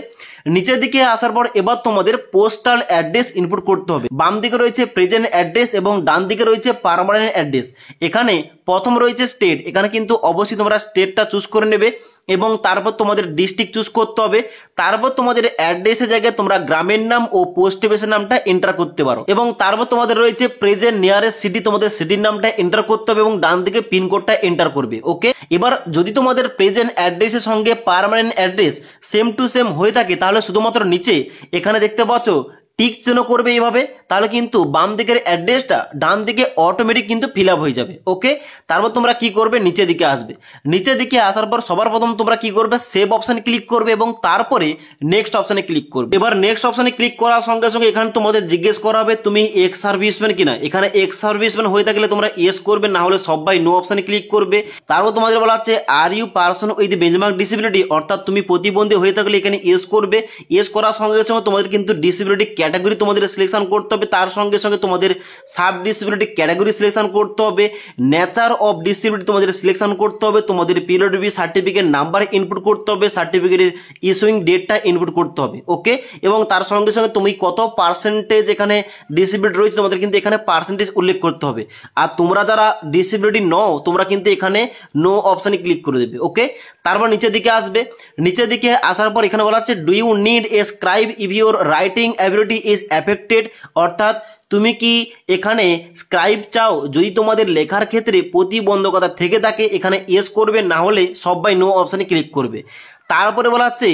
নিচের দিকে আসার পর এবার তোমাদের পোস্টাল অ্যাড্রেস ইনপুট করতে হবে। বাম দিকে রয়েছে প্রেজেন্ট অ্যাড্রেস এবং ডান দিকে রয়েছে পার্মানেন্ট অ্যাড্রেস। এখানে প্রথম রয়েছে স্টেট, এখানে কিন্তু অবশ্যই তোমরা স্টেটটা চুজ করে নেবে এবং তারপর তোমাদের ডিস্ট্রিক্ট চুজ করতে হবে। তারপর তোমাদের অ্যাড্রেসের জায়গায় তোমরা গ্রামের নাম ও পোস্ট অফিসের নামটা এন্টার করতে পারো এবং তারপর তোমাদের রয়েছে প্রেজেন্ট নিয়ারেস্ট সিটি, তোমাদের সিটির নামটা এন্টার করতে হবে এবং ডান দিকে পিনকোডটা এন্টার করবে। ওকে, এবার যদি তোমাদের প্রেজেন্ট অ্যাড্রেসের সঙ্গে permanent address same to same হয়ে থাকে তাহলে শুধুমাত্র নিচে এখানে দেখতে পাচ্ছ টিক চিহ্ন করবে এইভাবে, তাহলে কিন্তু বাম দিকের অ্যাড্রেসটা ডান দিকে অটোমেটিক কিন্তু ফিল আপ হয়ে যাবে। ওকে, তারপর তোমরা কি করবে, নিচের দিকে আসবে। নিচের দিকে আসার পর সবার প্রথম তোমরা কি করবে, সেভ অপশানে ক্লিক করবে এবং তারপরে নেক্সট অপশানে ক্লিক করবে। এবার নেক্সট অপশানে ক্লিক করার সঙ্গে সঙ্গে এখানে তোমাদের জিজ্ঞেস করা হবে তুমি এক্স সার্ভিসম্যান কিনা। এখানে এক্স সার্ভিসম্যান হয়ে থাকলে তোমরা ইয়েস করবে, না হলে সবাই নো অপশানে ক্লিক করবে। তারপর তোমাদের বলা হচ্ছে are you person with benchmark disability, অর্থাৎ তুমি প্রতিবন্ধী হয়ে থাকলে এখানে ইয়েস করবে। ইয়েস করার সঙ্গে সঙ্গে তোমাদের কিন্তু ডিসেবিলিটি ক্যাটাগরি তোমাদের সিলেকশন করতে হবে, তার সঙ্গে সঙ্গে তোমাদের সাব ডিসেবিলিটি ক্যাটাগরি সিলেকশন করতে হবে, নেচার অফ ডিসেবিলিটি তোমাদের সিলেকশন করতে হবে, তোমাদের পিএলডবি সার্টিফিকেট নাম্বার ইনপুট করতে হবে, সার্টিফিকেটের ইস্যুইং ডেটটা ইনপুট করতে হবে। ওকে, এবং তার সঙ্গে সঙ্গে তুমি কত পার্সেন্টেজ এখানে ডিসেবিলিটি রয়েছে তোমাদের কিন্তু এখানে পার্সেন্টেজ উল্লেখ করতে হবে। আর তোমরা যারা ডিসেবিলিটি নও তোমরা কিন্তু এখানে নো অপশানে ক্লিক করে দেবে। ওকে, তারপর নিচের দিকে আসবে। নিচের দিকে আসার পর এখানে বলা হচ্ছে do you need a scribe if your writing ability is affected, অর্থাৎ তুমি কি এখানে স্ক্রাইব চাও, যদি তোমাদের লেখার ক্ষেত্রে প্রতিবন্ধকতা থেকে থাকে এখানে ইয়েস করবে, না হলে সবাই নো অপশানে ক্লিক করবে। তারপরে বলা হচ্ছে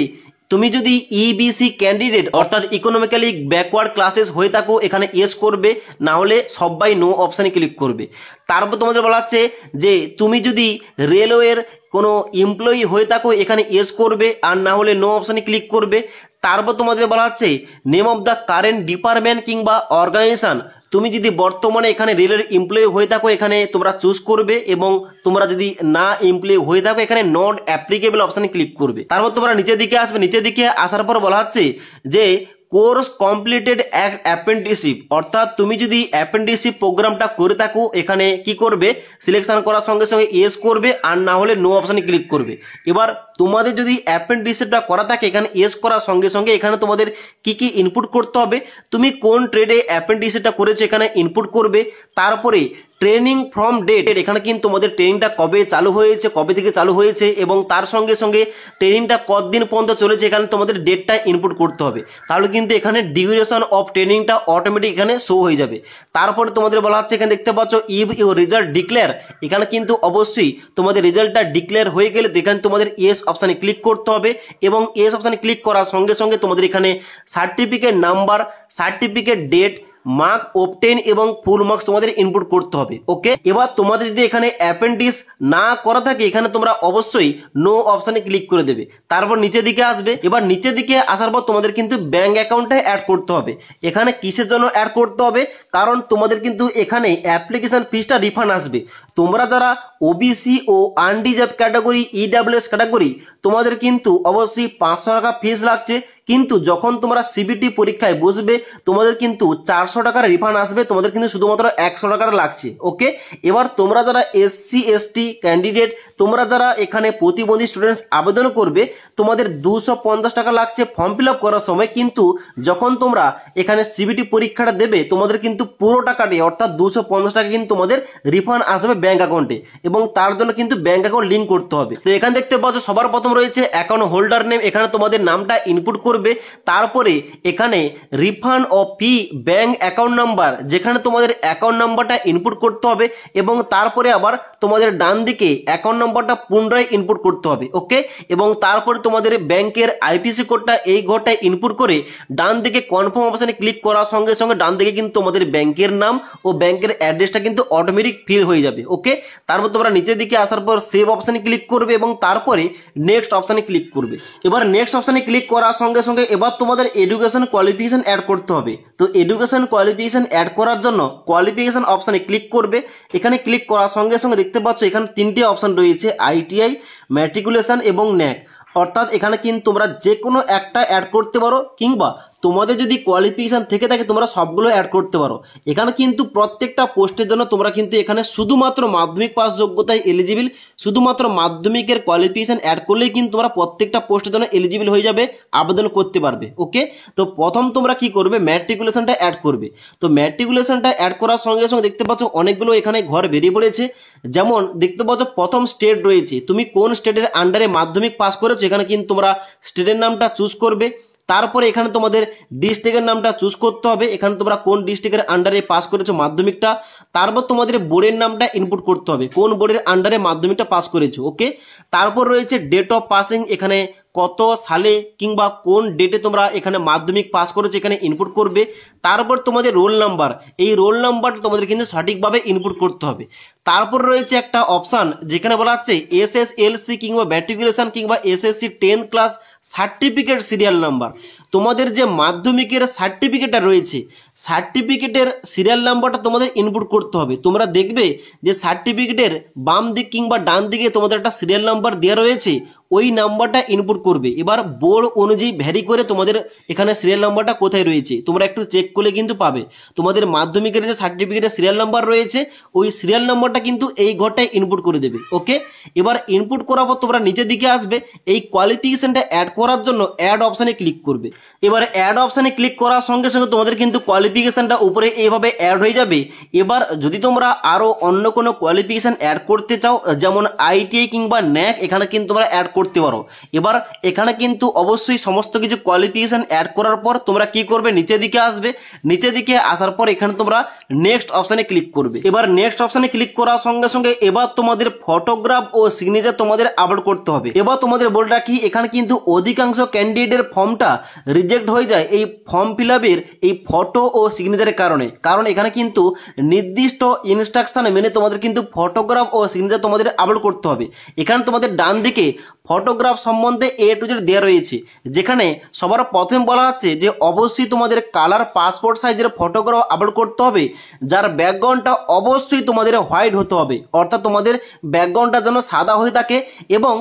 তুমি যদি ইবিসি ক্যান্ডিডেট অর্থাৎ ইকোনমিক্যালি ব্যাকওয়ার্ড ক্লাসেস হয়ে থাকো এখানে ইয়েস করবে, না হলে সবাই নো অপশানে ক্লিক করবে। তারপর তোমাদের বলা হচ্ছে যে তুমি যদি রেলওয়ের কোনো এমপ্লয়ি হয়ে থাকো এখানে ইয়েস করবে, আর না হলে নো অপশানে ক্লিক করবে। তারপর তোমাদের বলা হচ্ছে name of the current department কিংবা অর্গানাইজেশন, তুমি যদি বর্তমানে এখানে রেলের এমপ্লয়ি হয়ে থাকো এখানে তোমরা চুজ করবে এবং তোমরা যদি না এমপ্লয়ি হয়ে থাকো এখানে নট অ্যাপ্লিকেবল অপশানে ক্লিক করবে। তারপর তোমরা নিচের দিকে আসবে। নিচের দিকে আসার পর বলা হচ্ছে যে কোর্স কমপ্লিটেড অ্যাপ্রেন্টিসশিপ, অর্থাৎ তুমি যদি অ্যাপ্রেন্টিসশিপ প্রোগ্রামটা করে থাকো এখানে কি করবে, সিলেকশন করার সঙ্গে সঙ্গে ইয়েস করবে, আর না হলে নো অপশানে ক্লিক করবে। এবার তোমাদের যদি অ্যাপ্রেন্টিসশিপটা করা থাকে এখানে ইয়েস করার সঙ্গে সঙ্গে এখানে তোমাদের কি কি ইনপুট করতে হবে, তুমি কোন ট্রেডে অ্যাপ্রেন্টিসশিপটা করেছো এখানে ইনপুট করবে। তারপরে ট্রেনিং ফ্রম ডেট, এখানে কিন্তু তোমাদের ট্রেনিংটা কবে চালু হয়েছে, কবে থেকে চালু হয়েছে এবং তার সঙ্গে সঙ্গে ট্রেনিংটা কতদিন পর্যন্ত চলেছে এখানে তোমাদের ডেটটা ইনপুট করতে হবে, তাহলে কিন্তু এখানে ডিউরেশন অফ ট্রেনিংটা অটোমেটিক এখানে শো হয়ে যাবে। তারপরে তোমাদের বলা হচ্ছে এখানে দেখতে পাচ্ছ ইফ ইউর রেজাল্ট ডিক্লেয়ার, এখানে কিন্তু অবশ্যই তোমাদের রেজাল্টটা ডিক্লেয়ার হয়ে গেলে এখানে তোমাদের ইয়েস অপশানে ক্লিক করতে হবে এবং ইয়েস অপশানে ক্লিক করার সঙ্গে সঙ্গে তোমাদের এখানে certificate number, certificate date, mark obtain এবং ফুল মার্কস তোমাদের ইনপুট করতে হবে। ওকে, এবার তোমাদের যদি এখানে অ্যাপেন্ডিক্স না করা থাকে এখানে তোমরা অবশ্যই নো অপশানে ক্লিক করে দেবে। তারপর নিচের দিকে আসবে। এবার নিচের দিকে আসার পর তোমাদের কিন্তু ব্যাঙ্ক অ্যাকাউন্টটা অ্যাড করতে হবে। এখানে কিসের জন্য অ্যাড করতে হবে, কারণ তোমাদের কিন্তু এখানে অ্যাপ্লিকেশন ফিসটা রিফান্ড আসবে। তোমরা যারা ওবিসি ও আনরিজার্ভ ক্যাটাগরি ইডাব্লিউএস ক্যাটাগরি তোমাদের কিন্তু অবশ্যই 500 টাকা ফিস লাগছে, কিন্তু যখন তোমরা সিবিটি পরীক্ষায় বসবে তোমাদের কিন্তু 400 টাকার রিফান্ড আসবে, তোমাদের কিন্তু শুধুমাত্র 100 টাকার লাগছে। ওকে, এবার তোমরা যারা এসসি এসটি ক্যান্ডিডেট, তোমরা যারা এখানে প্রতিবন্ধী স্টুডেন্টস আবেদন করবে তোমাদের 250 টাকা লাগছে ফর্ম ফিল আপ করার সময়, কিন্তু যখন তোমরা এখানে সিবিটি পরীক্ষাটা দেবে তোমাদের কিন্তু পুরো টাকাটি অর্থাৎ 250 টাকা কিন্তু তোমাদের রিফান্ড আসবে ব্যাঙ্ক অ্যাকাউন্টে এবং তার জন্য কিন্তু ব্যাঙ্ক অ্যাকাউন্ট লিঙ্ক করতে হবে। তো এখানে দেখতে পাচ্ছ সবার প্রথম রয়েছে অ্যাকাউন্ট হোল্ডার নেম, এখানে তোমাদের নামটা ইনপুট করবে। তারপরে এখানে refund of fee bank account number, যেখানে তোমাদের অ্যাকাউন্ট নাম্বারটা ইনপুট করতে হবে এবং তারপরে আবার তোমাদের ডান দিকে অ্যাকাউন্ট নাম্বারটা পুনরায় ইনপুট করতে হবে। ওকে, এবং তারপরে তোমাদের ব্যাংকের আইপিসি কোডটা এই ঘরটায় ইনপুট করে ডান দিকে কনফার্ম অপশানে ক্লিক করার সঙ্গে সঙ্গে ডান দিকে কিন্তু তোমাদের ব্যাংকের নাম ও ব্যাংকের অ্যাড্রেসটা কিন্তু অটোমেটিক ফিল হয়ে যাবে। ওকে, তারপর তোমরা নিচের দিকে আসার পর সেভ অপশানে ক্লিক করবে এবং তারপরে নেক্সট অপশানে ক্লিক করবে। এবার নেক্সট অপশানে ক্লিক করার সঙ্গে সঙ্গে এবার তোমাদের এডুকেশন কোয়ালিফিকেশন অ্যাড করতে হবে। তো এডুকেশন কোয়ালিফিকেশন অ্যাড করার জন্য কোয়ালিফিকেশন অপশানে ক্লিক করবে। এখানে ক্লিক করার সঙ্গে সঙ্গে দেখতে পাচ্ছ এখানে 3টে অপশান রয়েছে, আইটিআই, ম্যাট্রিকুলেশন এবং ন্যাক, অর্থাৎ এখানে কিন্তু তোমরা যে কোনো একটা অ্যাড করতে পারো কিংবা তোমাদের যদি কোয়ালিফিকেশান থেকে থাকে তোমরা সবগুলো অ্যাড করতে পারো। এখানে কিন্তু প্রত্যেকটা পোস্টের জন্য তোমরা কিন্তু এখানে শুধুমাত্র মাধ্যমিক পাস যোগ্যতায় এলিজিবল, শুধুমাত্র মাধ্যমিকের কোয়ালিফিকেশান অ্যাড করলেই কিন্তু তোমরা প্রত্যেকটা পোস্টের জন্য এলিজিবল হয়ে যাবে, আবেদন করতে পারবে। ওকে, তো প্রথম তোমরা কি করবে, ম্যাট্রিকুলেশনটা অ্যাড করবে। তো ম্যাট্রিকুলেশনটা অ্যাড করার সঙ্গে সঙ্গে দেখতে পাচ্ছ অনেকগুলো এখানে ঘর বেরিয়ে পড়েছে। যেমন দেখতে পাচ্ছ প্রথম স্টেট রয়েছে, তুমি কোন স্টেটের আন্ডারে মাধ্যমিক পাস করেছো এখানে কিন্তু তোমরা স্টেটের নামটা চুজ করবে। তারপরে এখানে তোমাদের ডিস্ট্রিক্টের নামটা চুজ করতে হবে, এখানে তোমরা কোন ডিস্ট্রিক্টের আন্ডারে পাস করেছো মাধ্যমিকটা। তারপর তোমাদের বোর্ডের নামটা ইনপুট করতে হবে, কোন বোর্ডের আন্ডারে মাধ্যমিকটা পাস করেছো। ওকে, তারপর রয়েছে ডেট অফ পাসিং, এখানে কত সালে কিংবা কোন ডেটে তোমরা এখানে মাধ্যমিক পাস করেছো এখানে ইনপুট করবে। তারপর তোমাদের রোল নাম্বার, এই রোল নাম্বারটা তোমাদের কিন্তু সঠিকভাবে ইনপুট করতে হবে। তারপর রয়েছে একটা অপশান যেখানে বলা হচ্ছে SSLC কিংবা ম্যাট্রিকুলেশন কিংবা SSC 10th class certificate serial number. তোমাদের যে মাধ্যমিকের সার্টিফিকেটটা রয়েছে, সার্টিফিকেটের সিরিয়াল নাম্বারটা তোমাদের ইনপুট করতে হবে। তোমরা দেখবে যে সার্টিফিকেটের বাম দিক কিংবা ডান দিকে তোমাদের একটা সিরিয়াল নাম্বার দেওয়া রয়েছে, ওই নাম্বারটা ইনপুট করবে। এবার বোর্ড অনুযায়ী ভ্যারি করে তোমাদের এখানে সিরিয়াল নাম্বারটা কোথায় রয়েছে তোমরা একটু চেক করলে কিন্তু পাবে। তোমাদের মাধ্যমিকের যে সার্টিফিকেটের সিরিয়াল নাম্বার রয়েছে ওই সিরিয়াল নাম্বারটা কিন্তু এই ঘরটায় ইনপুট করে দেবে। ওকে, এবার ইনপুট করার পর তোমরা নিচের দিকে আসবে, এই কোয়ালিফিকেশনটা অ্যাড করার জন্য অ্যাড অপশানে ক্লিক করবে। এবার অ্যাড অপশানে ক্লিক করার সঙ্গে সঙ্গে তোমাদের কিন্তু কোয়ালিফিকেশনটা উপরে এইভাবে অ্যাড হয়ে যাবে। এবার যদি তোমরা আরও অন্য কোনো কোয়ালিফিকেশন অ্যাড করতে চাও, যেমন ITI কিংবা NAC, এখানে কিন্তু তোমরা অ্যাড করতে পারো। এবার এখানে কিন্তু অবশ্যই সমস্ত কিছু কোয়ালিফিকেশন অ্যাড করার পর তোমরা কি করবে, নিচের দিকে আসবে। নিচের দিকে আসার পর এখানে তোমরা নেক্সট অপশানে ক্লিক করবে। এবার নেক্সট অপশানে ক্লিক করার সঙ্গে সঙ্গে এবার তোমাদের ফটোগ্রাফ ও সিগনেচার তোমাদের আপলোড করতে হবে। এবার তোমাদের বলে রাখি, এখানে কিন্তু অধিকাংশ ক্যান্ডিডেটের ফর্মটা রিজেক্ট হয়ে যায় এই ফর্ম ফিল আপের এই ফটো ও সিগনেচারের কারণে। কারণ এখানে কিন্তু নির্দিষ্ট ইনস্ট্রাকশন মেনে তোমাদের কিন্তু ফটোগ্রাফ ও সিগনেচার তোমাদের আপলোড করতে হবে। এখানে তোমাদের ডান দিকে ফটোগ্রাফ সম্বন্ধে A to Z দেওয়া রয়েছে, যেখানে সবার প্রথমে বলা হচ্ছে যে অবশ্যই তোমাদের কালার পাসপোর্ট সাইজের ফটোগ্রাফ আপলোড করতে হবে, যার ব্যাকগ্রাউন্ডটা অবশ্যই তোমাদের হোয়াইট হতে হবে, অর্থাৎ তোমাদের ব্যাকগ্রাউন্ডটা যেন সাদা হয়ে থাকে, এবং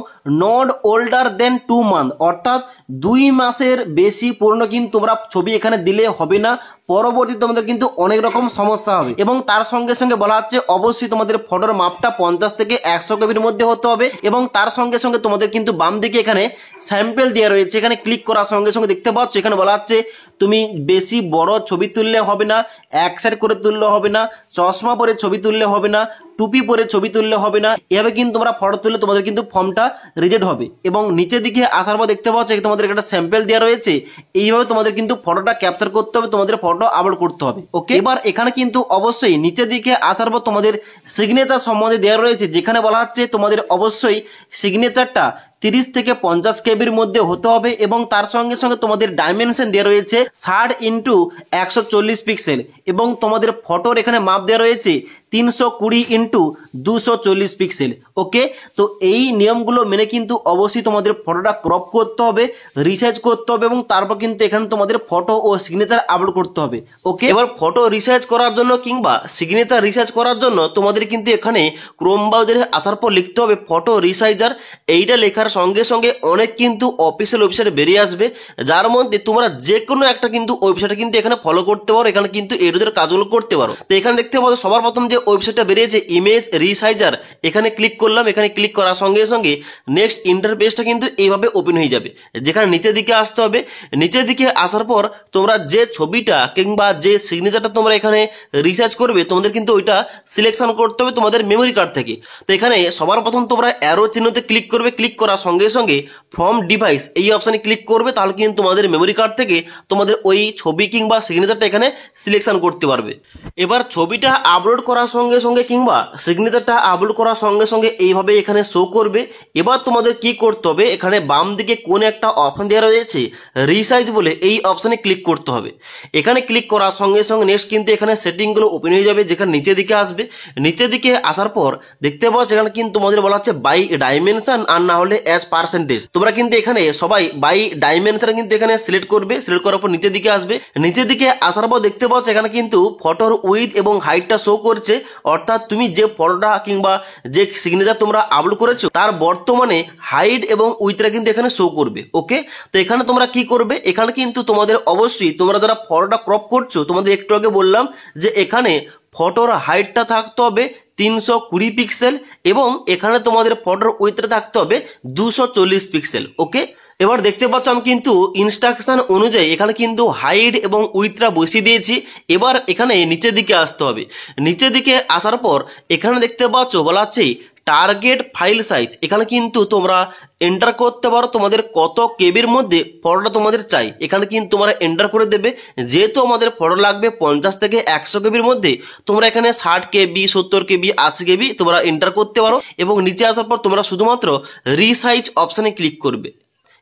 নট ওল্ডার দেন 2 month, অর্থাৎ 2 মাসের বেশি পুরনো কিন্তু তোমরা ছবি এখানে দিলে হবে না, পরবর্তীতে তোমাদের কিন্তু অনেক রকম সমস্যা হবে। এবং তার সঙ্গে সঙ্গে বলা হচ্ছে অবশ্যই তোমাদের ফটোর মাপটা 50 থেকে 100 কেবির মধ্যে হতে হবে। এবং তার সঙ্গে সঙ্গে তোমাদের কিন্তু বাম দিকে এখানে স্যাম্পল দেওয়া রয়েছে, এখানে ক্লিক করার সঙ্গে সঙ্গে দেখতে পাচ্ছ এখানে বলা হচ্ছে তুমি বেশি বড় ছবি তুললে হবে না, এক সাইড করে তুললে হবে না, চশমা পরে ছবি তুললে হবে না, টুপি পরে ছবি তুললে হবে না। এভাবে কিন্তু তোমরা ফটো তুললে তোমাদের কিন্তু ফর্মটা রিজেক্ট হবে। এবং নিচের দিকে আসার পর দেখতে পাচ্ছ তোমাদের একটা স্যাম্পল দেওয়া রয়েছে, এইভাবে তোমাদের কিন্তু ফটোটা ক্যাপচার করতে হবে, তোমাদের ফটো আপলোড করতে হবে। ওকে, এবার এখানে কিন্তু অবশ্যই নিচের দিকে আসার পর তোমাদের সিগনেচার সম্বন্ধে দেওয়া রয়েছে, যেখানে বলা হচ্ছে তোমাদের অবশ্যই সিগনেচারটা 30 থেকে 50 কেবির মধ্যে হতে হবে। এবং তার সঙ্গে সঙ্গে তোমাদের ডাইমেনশন দেওয়া রয়েছে 60 × 140 পিক্সেল, এবং তোমাদের ফটোর এখানে মাপ দেওয়া রয়েছে 320 × 240 পিক্সেল। ওকে, তো এই নিয়মগুলো মেনে কিন্তু অবশ্যই তোমাদের ফটোটা ক্রপ করতে হবে, রিসাইজ করতে হবে, এবং তারপর কিন্তু এখানে তোমাদের ফটো ও সিগনেচার আপলোড করতে হবে। ওকে, এবার ফটো রিসাইজ করার জন্য কিংবা সিগনেচার রিসাইজ করার জন্য তোমাদের কিন্তু এখানে ক্রোম ব্রাউজারে আসার পর লিখতে হবে ফটো রিসাইজার। এইটা লেখার সঙ্গে সঙ্গে অনেক কিন্তু অফিসিয়াল ওয়েবসাইট বেরিয়ে আসবে, যার মধ্যে তোমরা যে কোনো একটা কিন্তু ওয়েবসাইটে কিন্তু এখানে ফলো করতে পারো, এখানে কিন্তু এই রোজের কাজগুলো করতে পারো। তো এখানে দেখতে পাবো সবার প্রথম যে ওয়েবসাইটটা বেরিয়েছে ইমেজ রিসাইজার, এখানে ক্লিক করলাম। এখানে ক্লিক করার সঙ্গে সঙ্গে নেক্সট ইন্টারফেসটা কিন্তু এইভাবে ওপেন হয়ে যাবে, যেখানে নিচের দিকে আসতে হবে। নিচের দিকে আসার পর তোমরা যে ছবিটা কিংবা যে সিগনেচারটা তোমরা এখানে রিসার্চ করবে তোমাদের কিন্তু ওইটা সিলেকশন করতে হবে তোমাদের মেমোরি কার্ড থেকে। তো এখানে সবার প্রথম তোমরা অ্যারো চিহ্নতে ক্লিক করবে, ক্লিক করার সঙ্গে সঙ্গে ফ্রম ডিভাইস এই অপশানে ক্লিক করবে, তাহলে কিন্তু তোমাদের মেমোরি কার্ড থেকে তোমাদের ওই ছবি কিংবা সিগনেচারটা এখানে সিলেকশন করতে পারবে। এবার ছবিটা আপলোড করার সঙ্গে সঙ্গে কিংবা সিগনেচারটা আপলোড করার সঙ্গে সঙ্গে এইভাবে এখানে শো করবে। এবার তোমাদের কি করতে হবে, এখানে বাম দিকে কোন একটা অপশন দেওয়া রয়েছে রিসাইজ বলে, এই অপশানে ক্লিক করতে হবে। এখানে ক্লিক করার সঙ্গে সঙ্গে নেক্সট কিন্তু এখানে সেটিংগুলো ওপেন হয়ে যাবে, যেখানে নিচের দিকে আসবে। নিচের দিকে আসার পর দেখতে পাচ্ছ এখানে কিন্তু তোমাদের বলা হচ্ছে বাই ডাইমেনশন আর না হলে অ্যাজ পার্সেন্টেজ। তোমরা কিন্তু এখানে সবাই বাই ডাইমেনশন কিন্তু এখানে সিলেক্ট করবে। সিলেক্ট করার পর নিচের দিকে আসবে। নিচের দিকে আসার পর দেখতে পাচ্ছ এখানে কিন্তু ফটোর উইথ এবং হাইটটা শো করছে, অর্থাৎ তুমি যে ফটোটা কিংবা যে সিগনেচার সিগনেচার তোমরা আপলোড করেছো তার বর্তমানে হাইট এবং উইথটা কিন্তু এখানে শো করবে। ওকে, তো এখানে তোমরা কি করবে, এখানে কিন্তু তোমাদের অবশ্যই তোমরা যারা ফটোটা ক্রপ করছো, তোমাদের একটু আগে বললাম যে এখানে ফটোর হাইটটা থাকতে হবে 320 পিক্সেল এবং এখানে তোমাদের ফটোর উইথটা থাকতে হবে 240 পিক্সেল। ওকে, এবার দেখতে পাচ্ছ আমি কিন্তু ইনস্ট্রাকশন অনুযায়ী এখানে কিন্তু হাইট এবং উইথটা বসিয়ে দিয়েছি। এবার এখানে নিচের দিকে আসতে হবে। নিচের দিকে আসার পর এখানে দেখতে পাচ্ছ বলা আছে টার্গেট ফাইল সাইজ। এখানে কিন্তু তোমরা এন্টার করতে পারো তোমাদের কত কেবির মধ্যে ফটোটা তোমাদের চাই, এখানে কিন্তু তোমরা এন্টার করে দেবে। যেহেতু আমাদের ফটো লাগবে 50 থেকে 100 কেবির মধ্যে, তোমরা এখানে 60 কেবি, 70 কেবি, 80 কেবি তোমরা এন্টার করতে পারো এবং নিচে আসার পর তোমরা শুধুমাত্র রিসাইজ অপশানে ক্লিক করবে।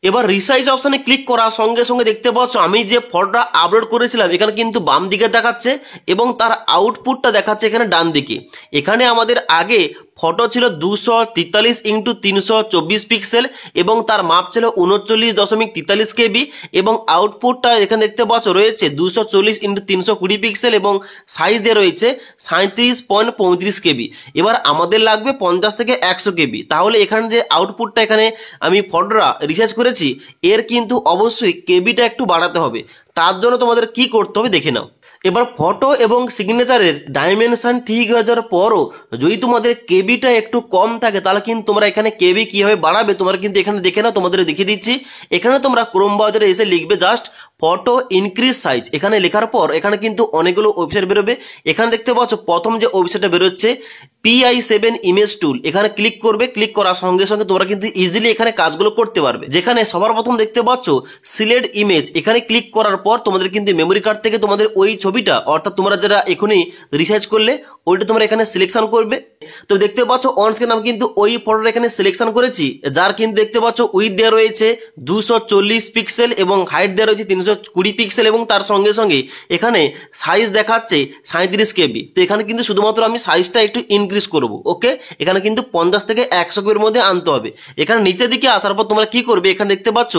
এবার রিসাইজ অপশানে ক্লিক করার সঙ্গে সঙ্গে দেখতে পাচ্ছ আমি যে ফটোটা আপলোড করেছিলাম এখানে কিন্তু বাম দিকে দেখাচ্ছে এবং তার আউটপুটটা দেখাচ্ছে এখানে ডান দিকে। এখানে আমাদের আগে ফটো ছিল 243 ইন্টু 324 পিক্সেল এবং তার মাপ ছিল 39.43 কেবি এবং আউটপুটটা এখানে দেখতে পাচ্ছ রয়েছে 240 ইন্টু 320 পিক্সেল এবং সাইজ দিয়ে রয়েছে 37.35 কেবি। এবার আমাদের লাগবে 50 থেকে 100 কেবি। তাহলে এখানে যে আউটপুটটা এখানে আমি ফটোটা রিসার্চ করেছি এর কিন্তু অবশ্যই কেবিটা একটু বাড়াতে হবে। তার জন্য তোমাদের কি করতে হবে দেখে নাও। এবার ফটো এবং সিগনেচারের ডাইমেনশন ঠিক হয়ে যাওয়ার পরও যদি তোমাদের কেবিটা একটু কম থাকে তাহলে কিন্তু তোমরা এখানে কেবি কীভাবে বাড়াবে তোমরা কিন্তু এখানে দেখে নাও, তোমাদের দেখিয়ে দিচ্ছি। এখানে তোমরা ক্রোম ব্রাউজারে এসে লিখবে জাস্ট ফটো ইনক্রিজ সাইজ। এখানে লেখার পর এখানে কিন্তু অনেকগুলো ওয়েবসাইট বেরোবে। এখানে দেখতে পাচ্ছ প্রথম যে ওয়েবসাইটটা বেরোচ্ছে PI7 ইমেজ টুল, এখানে ক্লিক করবে। ক্লিক করার সঙ্গে সঙ্গে তোমরা কিন্তু ইজিলি এখানে কাজগুলো করতে পারবে। যেখানে সবার প্রথম দেখতে পাচ্ছ সিলেক্ট ইমেজ, এখানে ক্লিক করার পর তোমাদের কিন্তু মেমোরি কার্ড থেকে তোমাদের ওই ছবিটা অর্থাৎ তোমরা যেটা এখনই রিসার্চ করলে ওইটা তোমরা এখানে সিলেকশন করবে। তো দেখতে পাচ্ছ অন স্ক্রিন আমি কিন্তু ওই ফটোটা এখানে সিলেকশন করেছি, যার কিন্তু দেখতে পাচ্ছ উইথ দেওয়া রয়েছে 240 পিক্সেল এবং হাইট দেওয়া রয়েছে 320 পিক্সেল এবং তার সঙ্গে সঙ্গে এখানে সাইজ দেখাচ্ছে 37 কেবি। তো এখানে কিন্তু শুধুমাত্র আমি সাইজটা একটু ইনক্রিজ করব। ওকে, এখানে কিন্তু 50 থেকে 100 কেবির মধ্যে আনতে হবে। এখানে নিচের দিকে আসার পর তোমরা কি করবে, এখানে দেখতে পাচ্ছ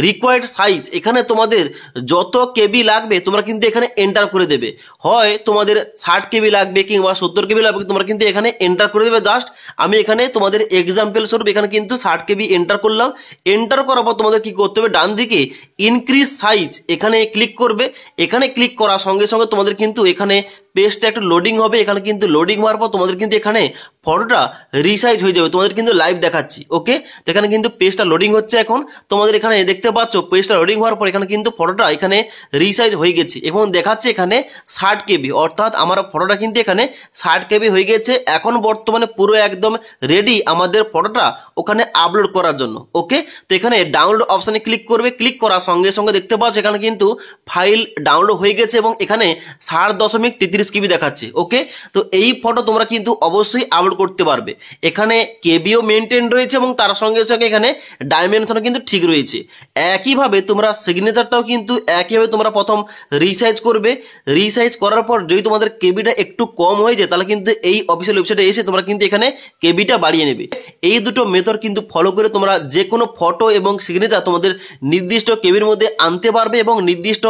রিকোয়ার্ড সাইজ, এখানে তোমাদের যত কেবি লাগবে তোমরা কিন্তু এখানে এন্টার করে দেবে। হয় তোমাদের 60 কেবি লাগবে কিংবা 70 কেবি লাগবে, তোমরা কিন্তু এখানে এন্টার করে দেবে। জাস্ট আমি এখানে তোমাদের এক্সাম্পল স্বরূপ এখানে কিন্তু 60 কেবি এন্টার করলাম। এন্টার করার পর তোমাদের কি করতে হবে, ডান দিকে ইনক্রিজ সাইজ এখানে ক্লিক করবে। এখানে ক্লিক করার সঙ্গে সঙ্গে তোমাদের কিন্তু এখানে পেজটা একটু লোডিং হবে। এখানে কিন্তু লোডিং হওয়ার পর তোমাদের কিন্তু এখানে ফটোটা রিসাইজ হয়ে যাবে, তোমাদের কিন্তু লাইভ দেখাচ্ছি। ওকে, তো এখানে কিন্তু পেজটা লোডিং হচ্ছে। এখন তোমাদের এখানে দেখতে পাচ্ছ পেজটা লোডিং হওয়ার পর এখানে কিন্তু ফটোটা এখানে রিসাইজ হয়ে গেছে এবং দেখাচ্ছে এখানে 60 কেবি, অর্থাৎ আমার ফটোটা কিন্তু এখানে 60 কেবি হয়ে গেছে। এখন বর্তমানে পুরো একদম রেডি আমাদের ফটোটা ওখানে আপলোড করার জন্য। ওকে, তো এখানে ডাউনলোড অপশানে ক্লিক করবে। ক্লিক করার সঙ্গে সঙ্গে দেখতে পাচ্ছ এখানে কিন্তু ফাইল ডাউনলোড হয়ে গেছে এবং এখানে 60.33 কেবি দেখাচ্ছে। ওকে, তো এই ফটো তোমরা কিন্তু অবশ্যই আপলোড করতে পারবে। এখানে কেবিও মেনটেন রয়েছে এবং তার সঙ্গে সঙ্গে এখানে ডাইমেনশনও কিন্তু ঠিক রয়েছে। একইভাবে তোমরা সিগনেচারটাও কিন্তু একইভাবে তোমরা প্রথম রিসাইজ করবে। রিসাইজ করার পর যদি তোমাদের কেবিটা একটু কম হয়ে যায় তাহলে কিন্তু এই অফিসিয়াল ওয়েবসাইটে এসে তোমরা কিন্তু এখানে কেবিটা বাড়িয়ে নেবে। এই দুটো মেথড কিন্তু ফলো করে তোমরা যে কোনো ফটো এবং সিগনেচার তোমাদের নির্দিষ্ট কেবির মধ্যে আনতে পারবে এবং নির্দিষ্ট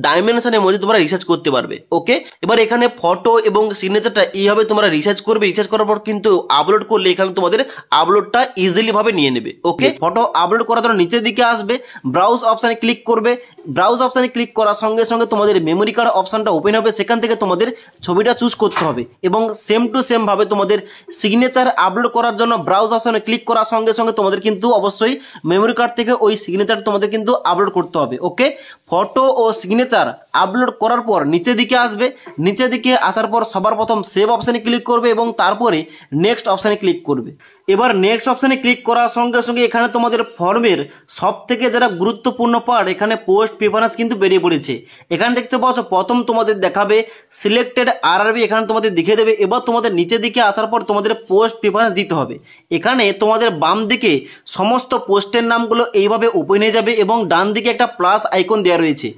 ডাইমেনশনের মধ্যে তোমরা রিসার্চ করতে পারবে। ওকে, এবার এখানে ফটো এবং সিগনেচারটা এইভাবে তোমরা রিসার্চ করবে। রিসার্চ করার পর কিন্তু আপলোড করলে এখানে তোমাদের আপলোডটা ইজিলি ভাবে নিয়ে নেবে। ওকে, ফটো আপলোড করার জন্য নিচের দিকে আসবে, ব্রাউজ অপশানে ক্লিক করবে। ব্রাউজ অপশানে ক্লিক করার সঙ্গে সঙ্গে তোমাদের মেমোরি কার্ড অপশানটা ওপেন হবে, সেখান থেকে তোমাদের ছবিটা চুজ করতে হবে এবং সেম টু সেম ভাবে তোমাদের সিগনেচার আপলোড করার জন্য ব্রাউজ অপশানে ক্লিক করার সঙ্গে সঙ্গে তোমাদের কিন্তু অবশ্যই মেমোরি কার্ড থেকে ওই সিগনেচার তোমাদের কিন্তু আপলোড করতে হবে। ওকে, ফটো ও সিগনেচার আপলোড করার পর নিচের দিকে আসবে। নিচের দিকে আসার পর সবার প্রথম সেভ অপশানে ক্লিক করবে এবং তারপরে নেক্সট অপশানে ক্লিক করবে। এবার নেক্সট অপশানে ক্লিক করার সঙ্গে সঙ্গে এখানে তোমাদের ফর্মের সব থেকে যেটা গুরুত্বপূর্ণ পার্ট এখানে পোস্ট প্রেফারেন্স কিন্তু বেরিয়ে পড়েছে। এখানে দেখতে পাচ্ছ প্রথম তোমাদের দেখাবে সিলেক্টেড আরআরবি, এখানে তোমাদের দেখিয়ে দেবে। এবার তোমাদের নিচের দিকে আসার পর তোমাদের পোস্ট প্রেফারেন্স দিতে হবে। এখানে তোমাদের বাম দিকে সমস্ত পোস্টের নামগুলো এইভাবে ওপেন হয়ে যাবে এবং ডান দিকে একটা প্লাস আইকন দেওয়া রয়েছে।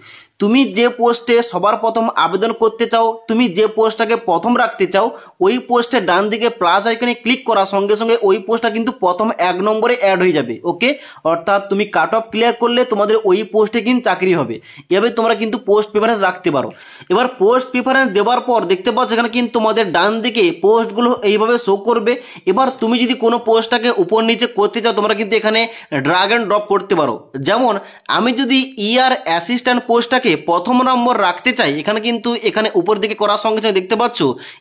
তুমি যে পোস্টে সবার প্রথম আবেদন করতে চাও, তুমি যে পোস্টটাকে প্রথম রাখতে চাও, ওই পোস্টে ডান দিকে প্লাস আইকনে ক্লিক করার সঙ্গে সঙ্গে ওই পোস্টটা কিন্তু প্রথম 1 নম্বরে অ্যাড হয়ে যাবে। ওকে, অর্থাৎ তুমি কাট অফ ক্লিয়ার করলে তোমাদের ওই পোস্টে কিন্তু চাকরি হবে। এভাবে তোমরা কিন্তু পোস্ট প্রেফারেন্স রাখতে পারো। এবার পোস্ট প্রেফারেন্স দেওয়ার পর দেখতে পাচ্ছ এখানে কিন্তু তোমাদের ডান দিকে পোস্টগুলো এইভাবে শো করবে। এবার তুমি যদি কোনো পোস্টটাকে উপর নিচে করতে চাও, তোমরা কিন্তু এখানে ড্রাগ অ্যান্ড ড্রপ করতে পারো। যেমন আমি যদি ইয়ার অ্যাসিস্ট্যান্ট পোস্টটাকে প্রথম নম্বর রাখতে চাই, এখানে কিন্তু এখানে উপর দিকে করার সঙ্গে সঙ্গে দেখতে পাচ্ছ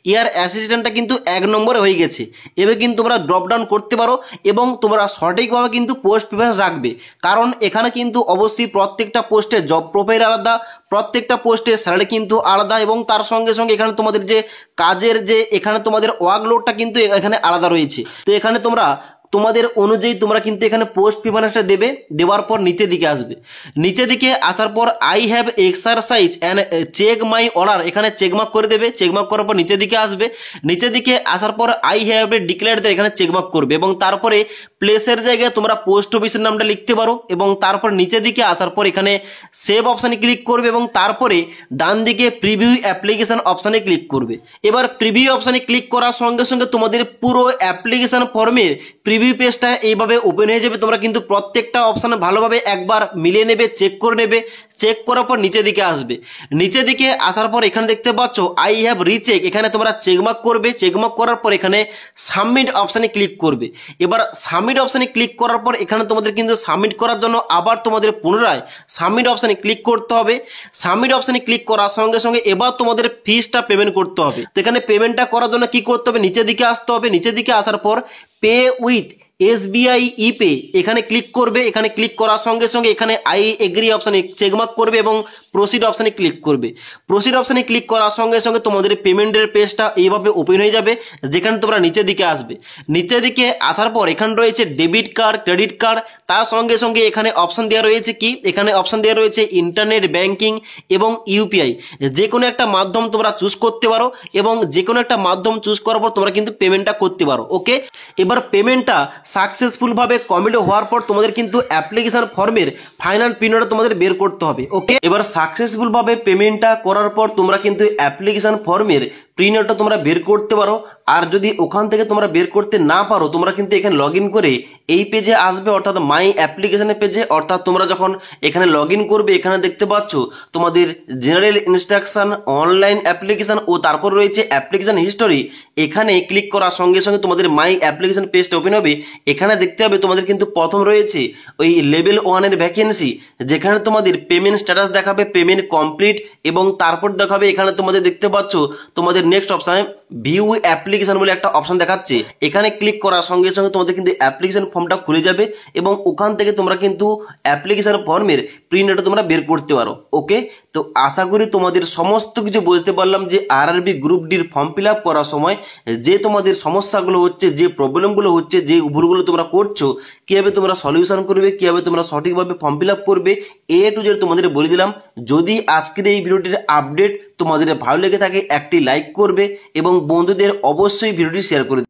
ইয়ার অ্যাসিস্ট্যান্টটা কিন্তু 1 নম্বরে হয়ে গেছে। এভাবে কিন্তু তোমরা ড্রপ ডাউন করতে পারো এবং তোমরা সঠিকভাবে কিন্তু পোস্ট প্রেফারেন্স রাখবে। কারণ এখানে কিন্তু অবশ্যই প্রত্যেকটা পোস্টে জব প্রোফাইল আলাদা, প্রত্যেকটা পোস্টের স্যালারি কিন্তু আলাদা এবং তার সঙ্গে সঙ্গে এখানে তোমাদের যে কাজের যে এখানে তোমাদের ওয়ার্কলোডটা কিন্তু এখানে আলাদা রয়েছে। তো এখানে তোমরা তোমাদের অনুযায়ী তোমরা কিন্তু এখানে পোস্ট প্রেফারেন্সটা দেবে। দেওয়ার পর নিচের দিকে আসবে, নিচের দিকে আসার পর I have exercise and check my order, এখানে চেকমার্ক করে দেবে। চেকমার্ক করার পর নিচের দিকে আসবে, নিচের দিকে আসার পর আই হ্যাভ ডিক্লেয়ার্ড এখানে চেকমার্ক করবে এবং তারপরে প্লেসের জায়গায় তোমরা পোস্ট অফিসের নামটা লিখতে পারো এবং তারপর নিচের দিকে আসার পর এখানে সেভ অপশানে ক্লিক করবে এবং তারপরে ডান দিকে প্রিভিউ অ্যাপ্লিকেশন অপশানে ক্লিক করবে। এবার প্রিভিউ অপশানে ক্লিক করার সঙ্গে সঙ্গে তোমাদের পুরো অ্যাপ্লিকেশন ফর্মে প্রিভিউ পেজটা এইভাবে ওপেন হয়ে যাবে। তোমরা কিন্তু প্রত্যেকটা অপশানে ভালোভাবে একবার মিলিয়ে নেবে, চেক করে নেবে। চেক করার পর নিচের দিকে আসবে, নিচের দিকে আসার পর এখানে দেখতে পাচ্ছ আই হ্যাভ রিচেক, এখানে তোমরা চেকমার্ক করবে। চেকমার্ক করার পর এখানে সাবমিট অপশানে ক্লিক করবে। এবার সাবমিট অপশানে ক্লিক করার পর এখানে তোমাদের কিন্তু সাবমিট করার জন্য আবার তোমাদের পুনরায় সাবমিট অপশানে ক্লিক করতে হবে। সাবমিট অপশানে ক্লিক করার সঙ্গে সঙ্গে এবার তোমাদের ফিসটা পেমেন্ট করতে হবে। তো এখানে পেমেন্টটা করার জন্য কি করতে হবে, নিচের দিকে আসতে হবে। নিচের দিকে আসার পর পে উইথ SBI ইপে এখানে ক্লিক করবে। এখানে ক্লিক করার সঙ্গে সঙ্গে এখানে আই এগ্রি অপশানে চেকমার্ক করবে এবং প্রসিড অপশানে ক্লিক করবে। প্রসিড অপশানে ক্লিক করার সঙ্গে সঙ্গে তোমাদের পেমেন্টের পেজটা এইভাবে ওপেন হয়ে যাবে, যেখানে তোমরা নিচের দিকে আসবে। নিচের দিকে আসার পর এখানে রয়েছে ডেবিট কার্ড, ক্রেডিট কার্ড, তার সঙ্গে সঙ্গে এখানে অপশান দেওয়া রয়েছে কি, এখানে অপশান দেওয়া রয়েছে ইন্টারনেট ব্যাংকিং এবং ইউপিআই। যে কোনো একটা মাধ্যম তোমরা চুজ করতে পারো এবং যে কোনো একটা মাধ্যম চুজ করার পর তোমরা কিন্তু পেমেন্টটা করতে পারো। ওকে, এবার পেমেন্টটা সাকসেসফুলভাবে কমপ্লিট হওয়ার পর তোমাদের কিন্তু অ্যাপ্লিকেশন ফর্মের ফাইনাল প্রিন্টটা তোমাদের বের করতে হবে। ওকে, এবার সাকসেসফুলভাবে পেমেন্টটা করার পর তোমরা কিন্তু অ্যাপ্লিকেশন ফর্মের প্রিন্টটা তোমরা বের করতে পারো। আর যদি ওখান থেকে তোমরা বের করতে না পারো, তোমরা কিন্তু এখানে লগ ইন করে এই পেজে আসবে, অর্থাৎ মাই অ্যাপ্লিকেশনের পেজে। অর্থাৎ তোমরা যখন এখানে লগ ইন করবে, এখানে দেখতে পাচ্ছ তোমাদের জেনারেল ইনস্ট্রাকশন, অনলাইন অ্যাপ্লিকেশন ও তারপর রয়েছে অ্যাপ্লিকেশন হিস্টোরি। এখানে ক্লিক করার সঙ্গে সঙ্গে তোমাদের মাই অ্যাপ্লিকেশন পেজটা ওপেন হবে। এখানে দেখতে হবে তোমাদের কিন্তু প্রথম রয়েছে ওই লেভেল 1-এর ভ্যাকেন্সি, যেখানে তোমাদের পেমেন্ট স্ট্যাটাস দেখাবে পেমেন্ট কমপ্লিট এবং তারপর দেখাবে এখানে তোমাদের দেখতে পাচ্ছ তোমাদের নেক্সট অপশানে ভিউ অ্যাপ্লিকেশন বলে একটা অপশান দেখাচ্ছে। এখানে ক্লিক করার সঙ্গে সঙ্গে তোমাদের কিন্তু অ্যাপ্লিকেশন ফর্মটা খুলে যাবে এবং ওখান থেকে তোমরা কিন্তু অ্যাপ্লিকেশন ফর্মের প্রিন্টটা তোমরা বের করতে পারো। ওকে, তো আশা করি তোমাদের সমস্ত কিছু বুঝতে পারলাম যে আরআরবি গ্রুপ ডির ফর্ম ফিল আপ করার সময় যে তোমাদের সমস্যাগুলো হচ্ছে, যে প্রবলেমগুলো হচ্ছে, যে ভুলগুলো তোমরা করছো, কীভাবে তোমরা সলিউশন করবে, কীভাবে তোমরা সঠিকভাবে ফর্ম ফিল আপ করবে, A to Z তোমাদের বলে দিলাম। যদি আজকের এই ভিডিওটির আপডেট তোমাদের ভালো লেগে থাকে, একটি লাইক করবে এবং বন্ধুদের অবশ্যই ভিডিওটি শেয়ার করে